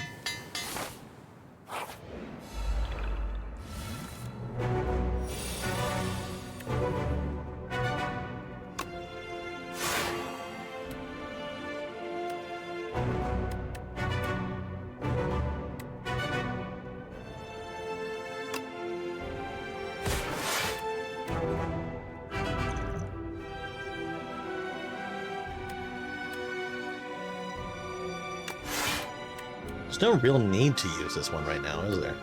There's no real need to use this one right now, is there?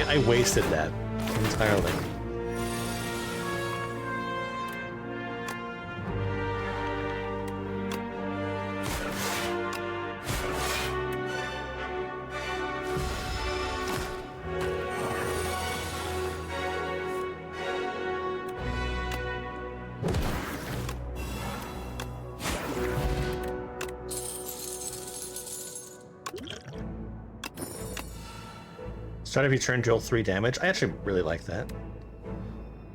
I wasted that entirely. Start of your turn, deal 3 damage. I actually really like that.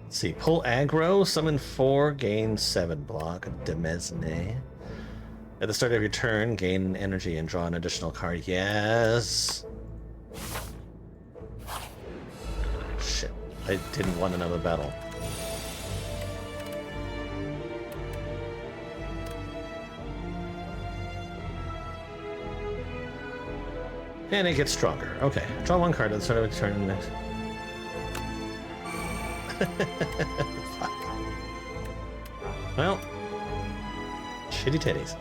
Let's see. Pull aggro, summon 4, gain 7 block. Demesne. At the start of your turn, gain energy and draw an additional card. Yes! Shit. I didn't want another battle. And it gets stronger. Okay. Draw 1 card at the start of your turn next. Fuck. Well. Shitty titties.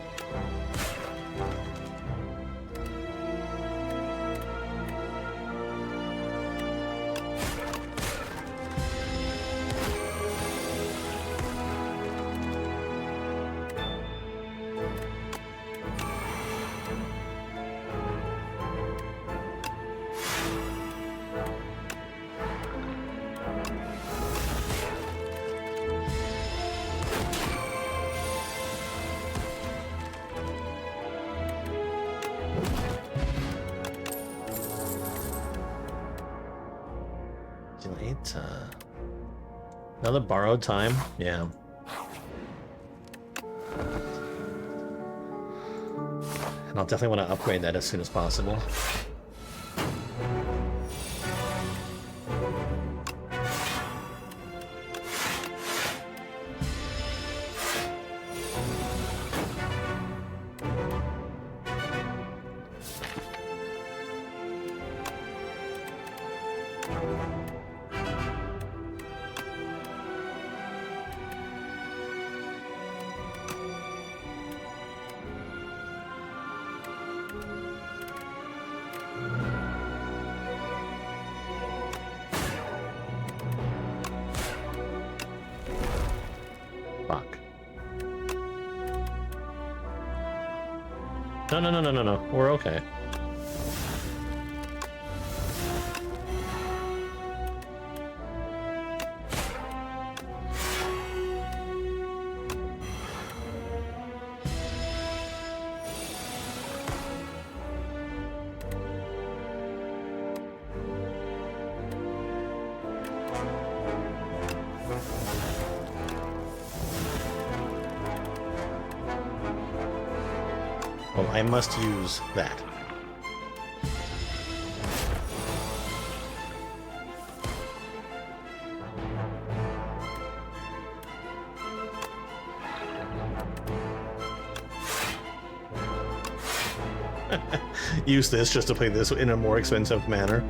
Another borrowed time, yeah. And I'll definitely want to upgrade that as soon as possible. Fuck. No, no, no, no, no, no. We're okay. Well, I must use that. Use this just to play this in a more expensive manner.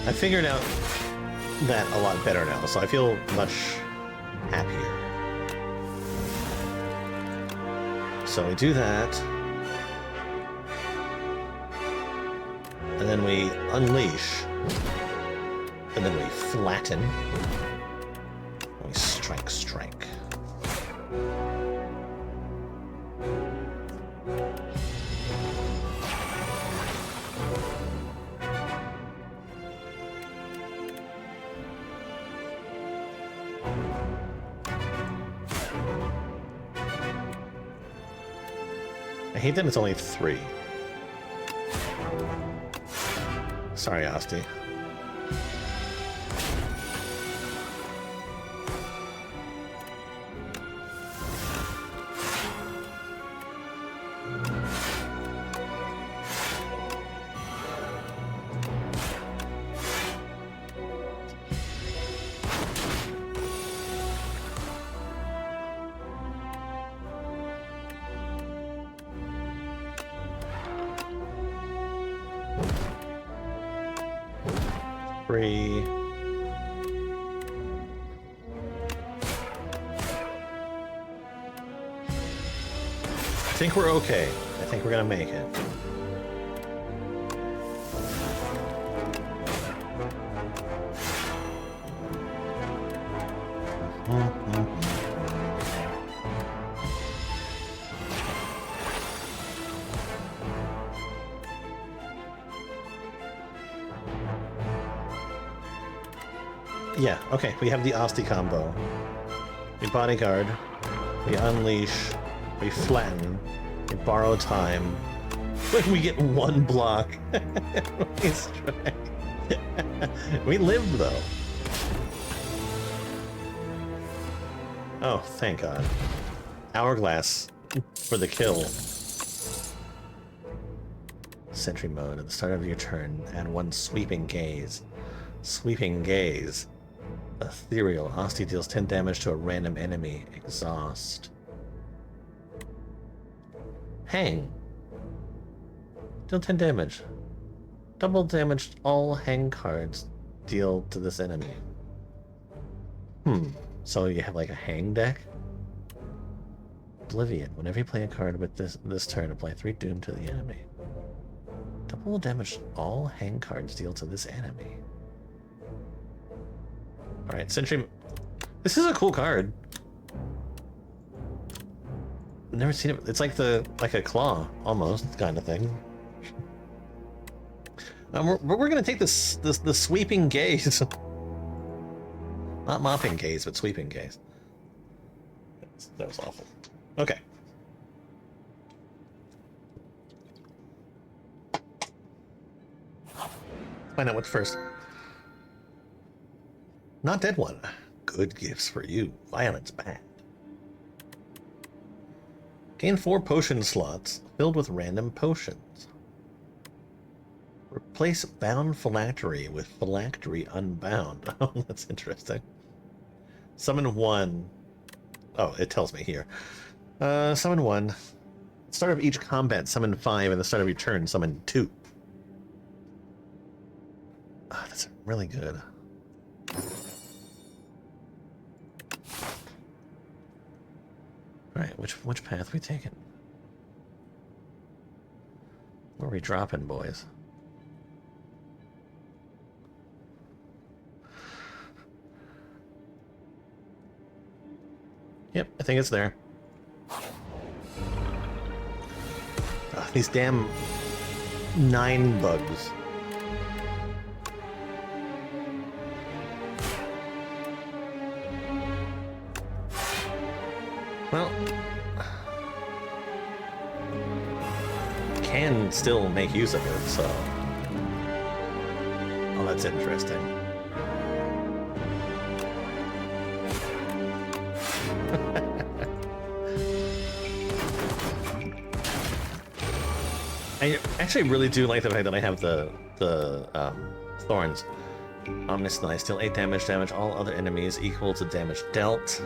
I figured out that a lot better now, so I feel much happier. So we do that, and then we unleash, and then we flatten, and we strike, strike. I hate that it's only 3. Sorry, Asti. I think we're okay. I think we're gonna make it. Yeah, okay, we have the Asti combo. We bodyguard, we unleash, we flatten, we borrow time. We get 1 block. We strike. We lived though. Oh, thank God. Hourglass for the kill. Sentry mode at the start of your turn. Add 1 sweeping gaze. Sweeping gaze. Ethereal. Asti deals 10 damage to a random enemy. Exhaust. Hang. Deal 10 damage. Double damage all hang cards deal to this enemy. So you have like a hang deck? Oblivion. Whenever you play a card with this turn, apply 3 doom to the enemy. Double damage all hang cards deal to this enemy. Alright, Sentry... This is a cool card. I've never seen it. It's like a claw, almost, kind of thing. We're gonna take the sweeping gaze. Not mopping gaze, but sweeping gaze. That was awful. Okay. Find out what's first. Not dead one. Good gifts for you. Violence bad. Gain 4 potion slots filled with random potions. Replace bound phylactery with phylactery unbound. Oh, that's interesting. Summon 1. Oh, it tells me here. Summon 1. At the start of each combat, summon 5. At the start of your turn, summon 2. Oh, that's really good. Alright, which path we taking? Where are we dropping, boys? Yep, I think it's there. Ugh, these damn 9 bugs. Well, can still make use of it, so... Oh, that's interesting. I actually really do like the fact that I have the thorns. Ominous Knife, deal 8 damage, all other enemies equal to damage dealt.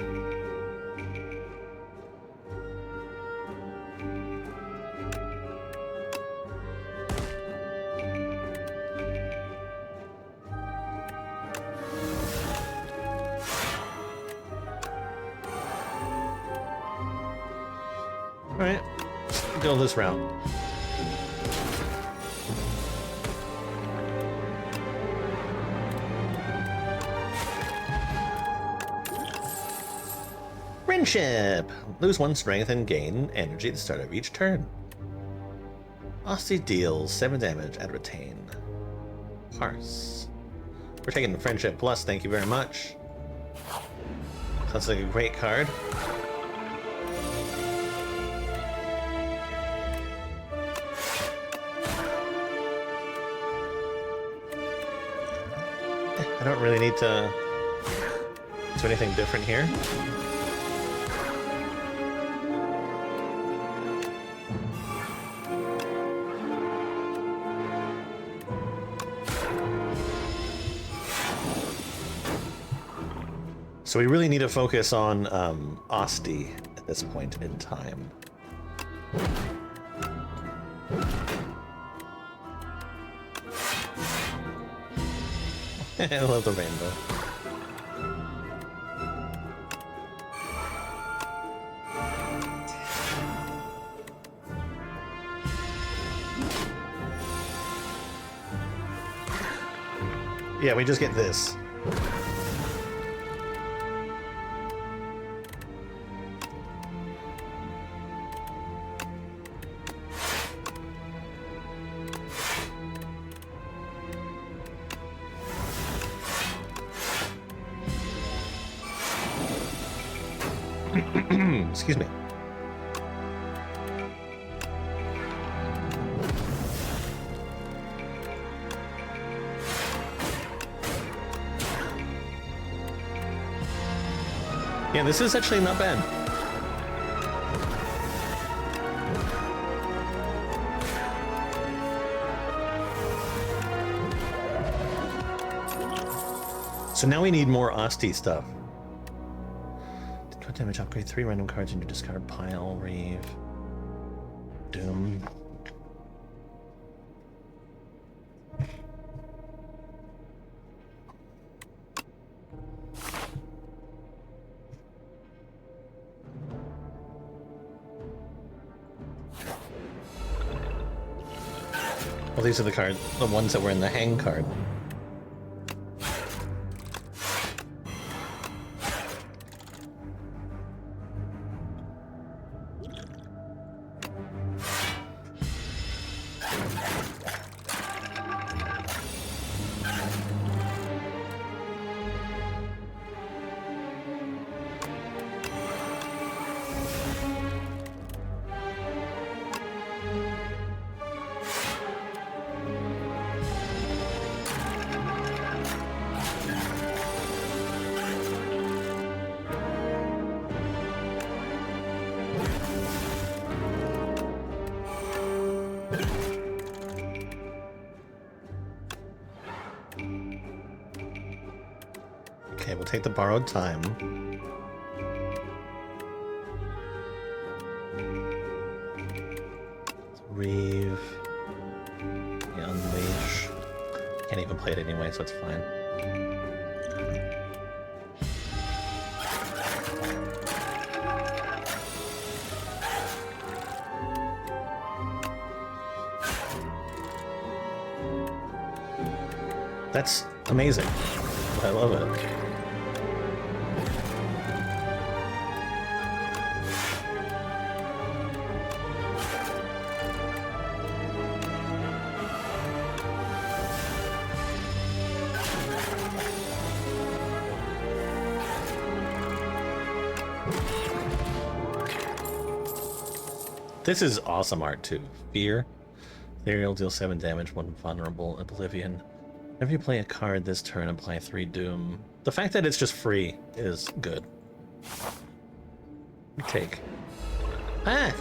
Alright, go this route. Friendship! Lose 1 strength and gain energy at the start of each turn. Aussie deals 7 damage and retain. Parse. We're taking the Friendship Plus, thank you very much. Sounds like a great card. I don't really need to do anything different here. So we really need to focus on Asti at this point in time. I love the rainbow. Yeah, we just get this. Excuse me. Yeah, this is actually not bad. So now we need more Asti stuff. Damage upgrade 3 random cards in your discard pile. Reeve. Doom. Well, these are the cards, the ones that were in the hang card. Okay, we'll take the borrowed time. Reeve. Yeah, unleash. Can't even play it anyway, so it's fine. That's amazing. I love it. This is awesome art too. Fear. Ethereal deals 7 damage, 1 vulnerable. Oblivion. If you play a card this turn, apply 3 Doom. The fact that it's just free is good. Take. Ah!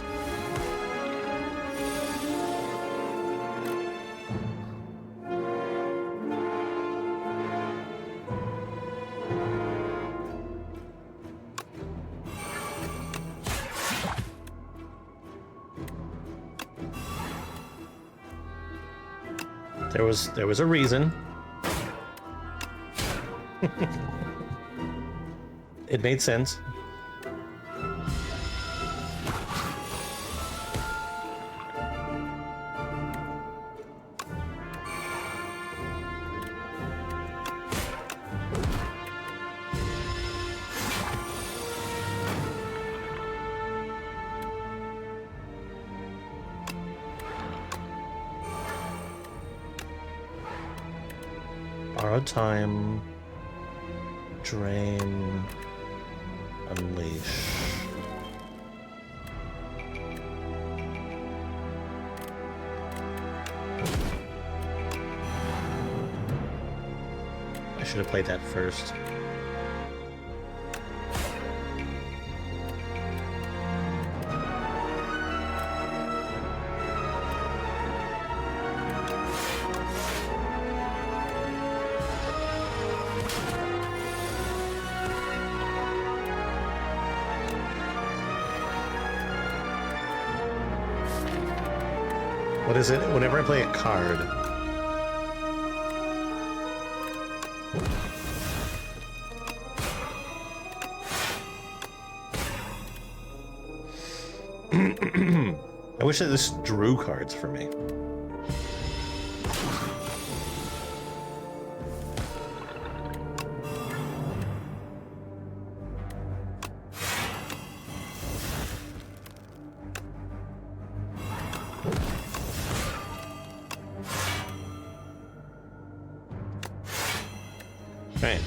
There was a reason. It made sense. Borrowed time, drain, unleash. I should have played that first. What is it? Whenever I play a card. I wish that this drew cards for me. Right.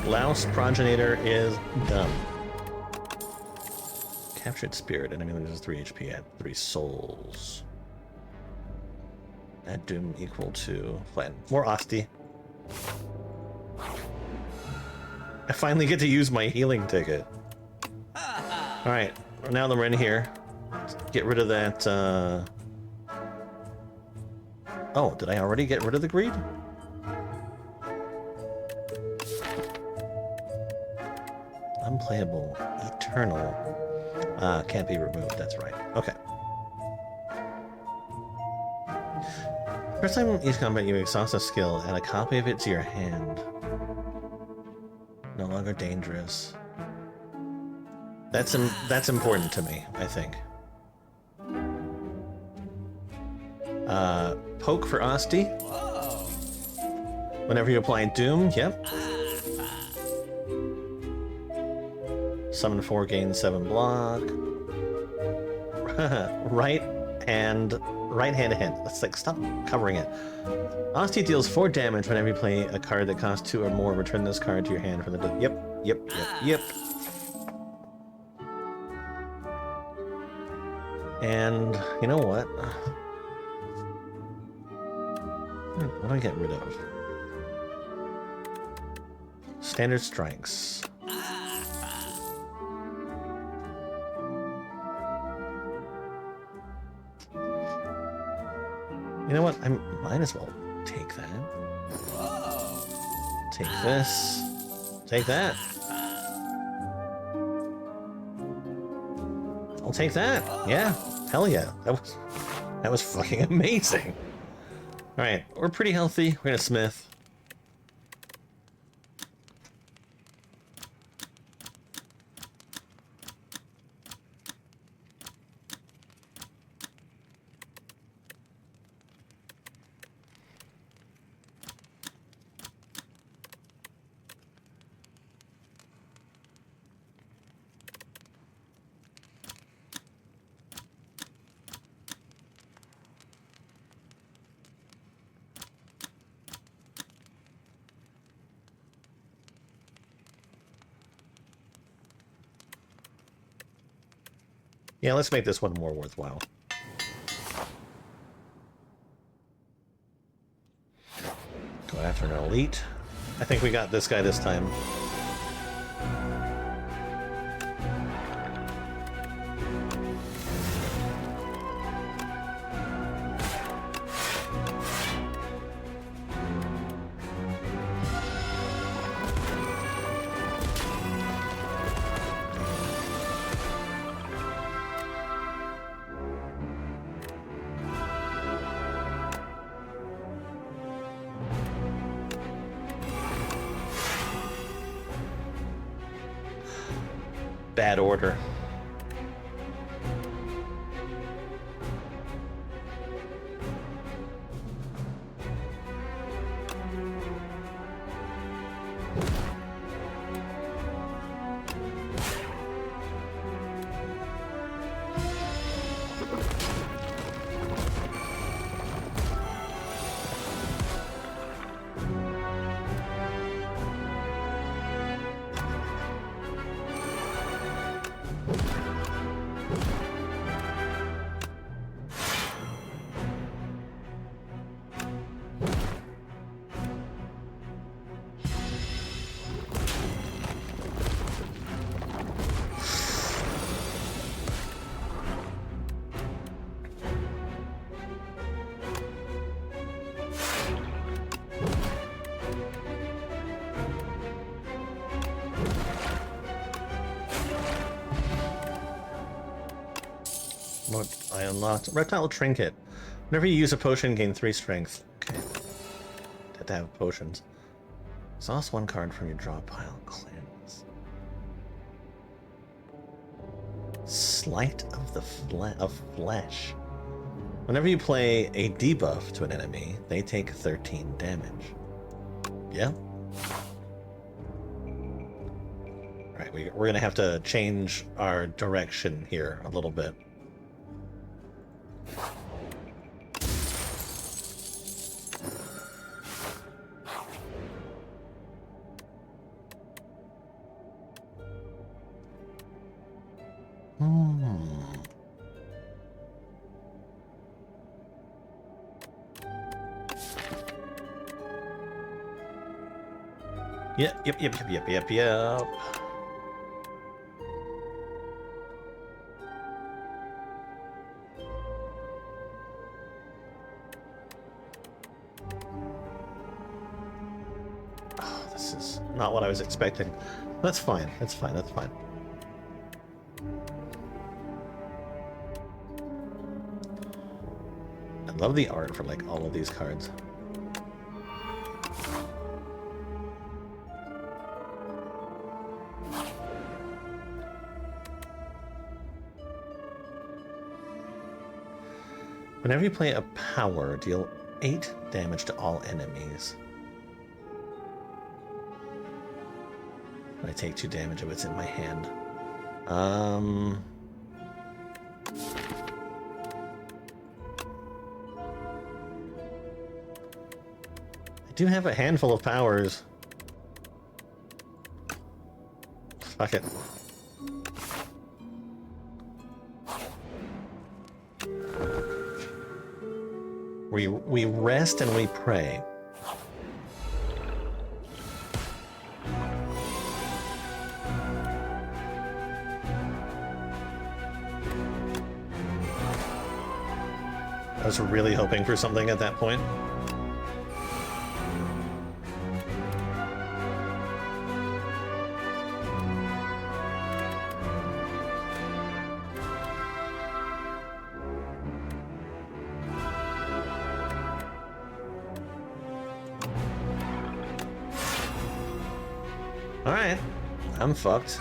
Louse Progenitor is done. Captured Spirit. Enemy loses 3 HP at 3 souls. Add Doom equal to Flatten. More Asti. I finally get to use my healing ticket. Alright, now that we're in here, let's get rid of that, Oh, did I already get rid of the greed? Unplayable. Eternal. Can't be removed, that's right. Okay. First time each combat you exhaust a skill, add a copy of it to your hand. No longer dangerous. That's important to me, I think. Poke for Asti. Whenever you apply Doom, yep. Summon 4, gain 7 block. Right hand to hand. Let's like stop covering it. Asti deals 4 damage whenever you play a card that costs 2 or more. Return this card to your hand from the Yep. And you know what? What do I get rid of? Standard strikes. You know what? I might as well take that. Take this. Take that. I'll take that. Yeah. Hell yeah. That was fucking amazing. Alright, we're pretty healthy. We're gonna smith. Yeah, let's make this one more worthwhile. Go after an elite. I think we got this guy this time. Bad order. What I unlocked? Reptile Trinket. Whenever you use a potion, gain 3 strength. Okay. Had to have potions. Exhaust 1 card from your draw pile. Cleanse. Sleight of the Flesh. Whenever you play a debuff to an enemy, they take 13 damage. Yeah? Alright, we're gonna have to change our direction here a little bit. Yep. Oh, this is not what I was expecting. That's fine. That's fine. That's fine. I love the art for like all of these cards. Whenever you play a power, deal 8 damage to all enemies. I take 2 damage if it's in my hand. I do have a handful of powers. Fuck it. We rest and we pray. I was really hoping for something at that point. Alright, I'm fucked.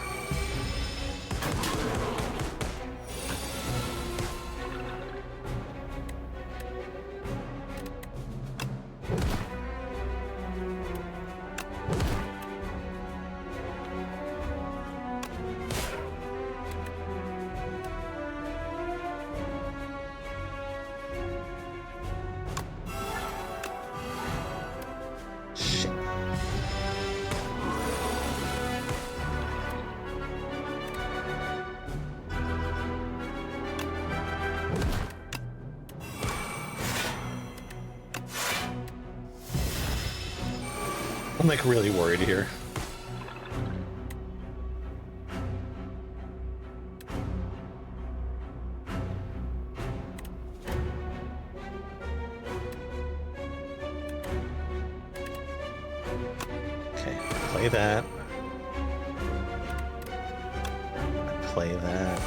like really worried here. Okay, play that. Play that.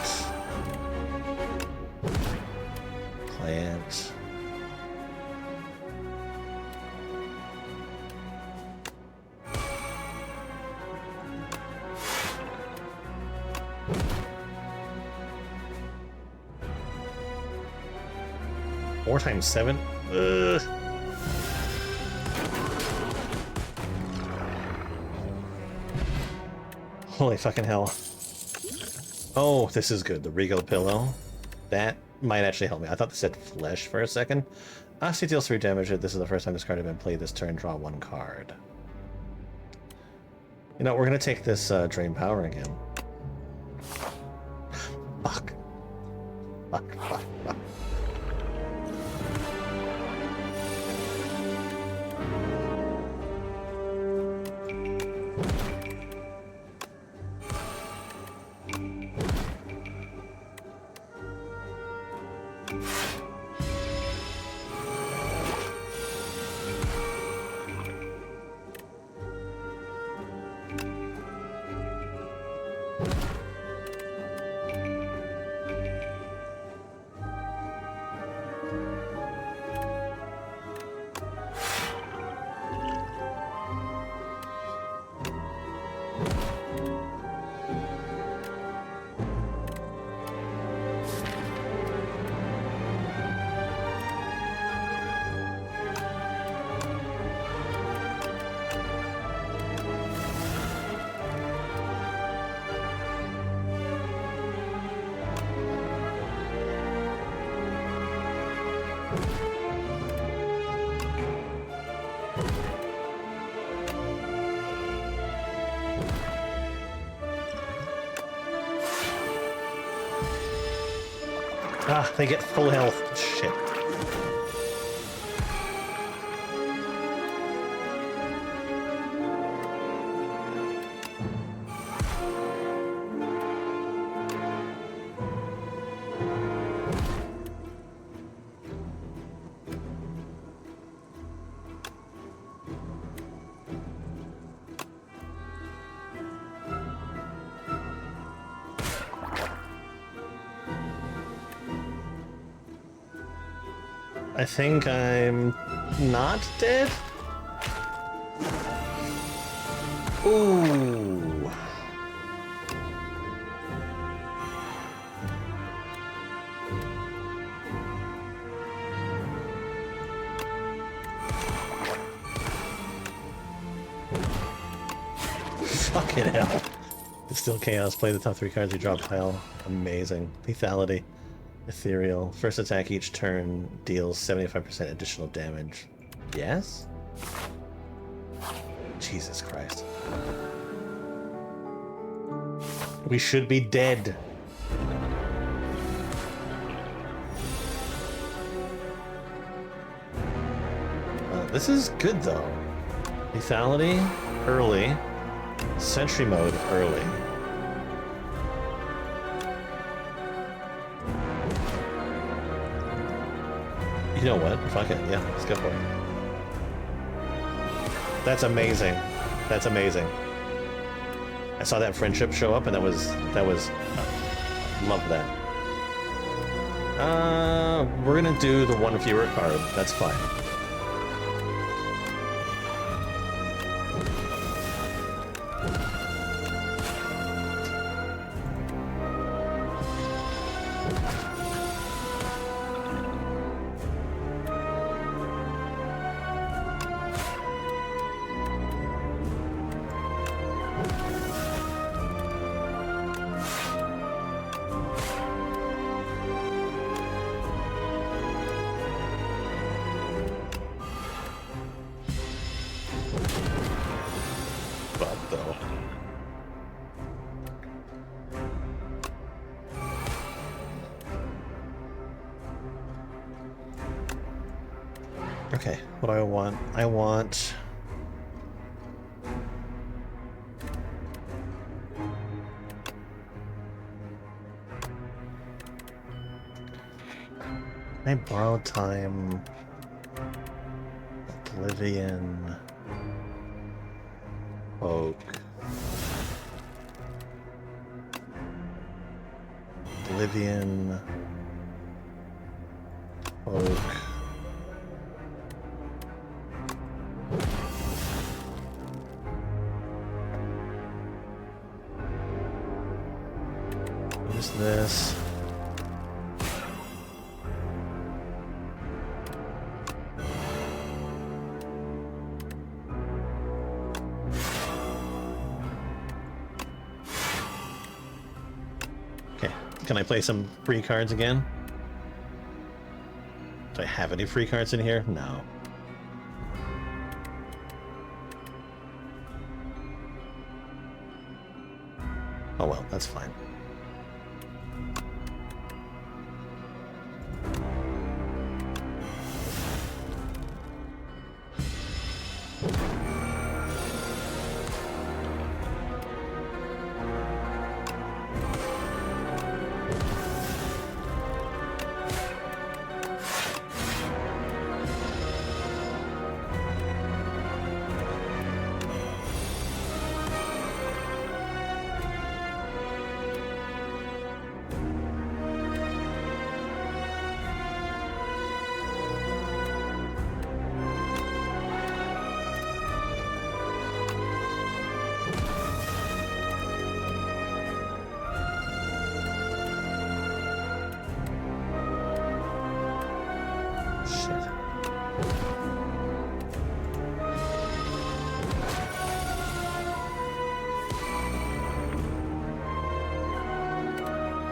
Play it. Four times 7? Ugh. Holy fucking hell. Oh, this is good. The Regal Pillow. That might actually help me. I thought this said flesh for a second. Oxy deals 3 damage. This is the first time this card has been played this turn. Draw 1 card. You know, we're going to take this Drain Power again. Fuck. Fuck, fuck, fuck. Ah, they get full health. Shit. I think I'm not dead. Ooh. Fucking hell. It's still chaos. Play the top 3 cards you draw pile. Amazing. Lethality. Ethereal. First attack each turn deals 75% additional damage. Yes? Jesus Christ. We should be dead. This is good though. Lethality early. Sentry mode early. You know what? Fuck it. Yeah, let's go for it. That's amazing. That's amazing. I saw that friendship show up, and that was love that. We're gonna do the 1 fewer card. That's fine. Okay, what do I want? I want I borrow time? Oblivion. Oak. Oblivion. Oak. Use this. Okay, can I play some free cards again? Do I have any free cards in here? No. Oh well, that's fine.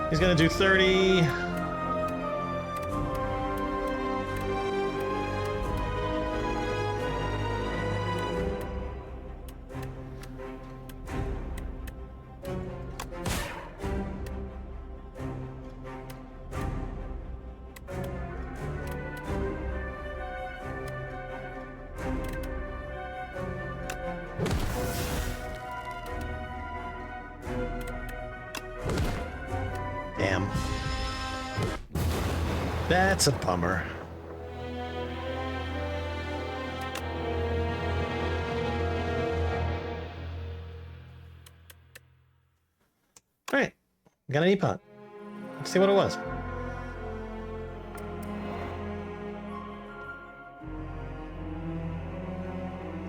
He's gonna do 30. Damn. That's a bummer. Alright. Got an E-pot. Let's see what it was.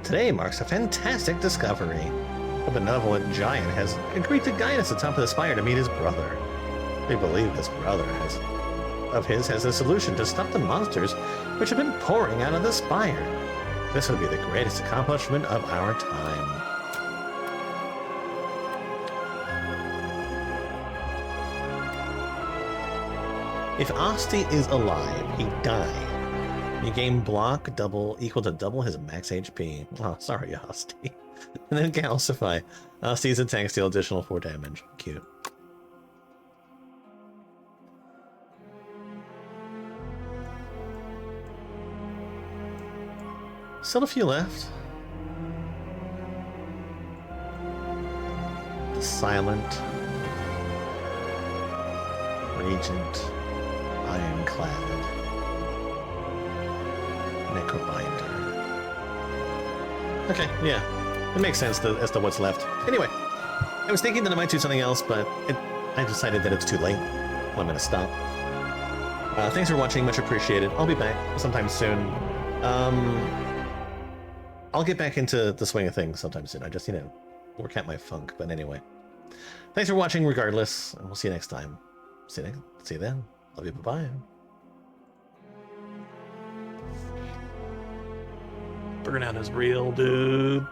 Today marks a fantastic discovery. A benevolent giant has agreed to guide us atop of the spire to meet his brother. We believe this brother has a solution to stop the monsters which have been pouring out of the spire. This will be the greatest accomplishment of our time. If Asti is alive, he died. You gain block equal to double his max HP. Oh, sorry, Asti. And then calcify. Asti's attacks deal additional 4 damage. Cute. Still a few left. The Silent. Regent. Ironclad. Necrobinder. Okay, yeah. It makes sense as to what's left. Anyway, I was thinking that I might do something else, but I decided that it's too late. I'm going to stop. Thanks for watching. Much appreciated. I'll be back sometime soon. I'll get back into the swing of things sometime soon. I just, work out my funk. But anyway, thanks for watching regardless, and we'll see you next time. See you then. Love you. Bye-bye. Burnout is real, dude.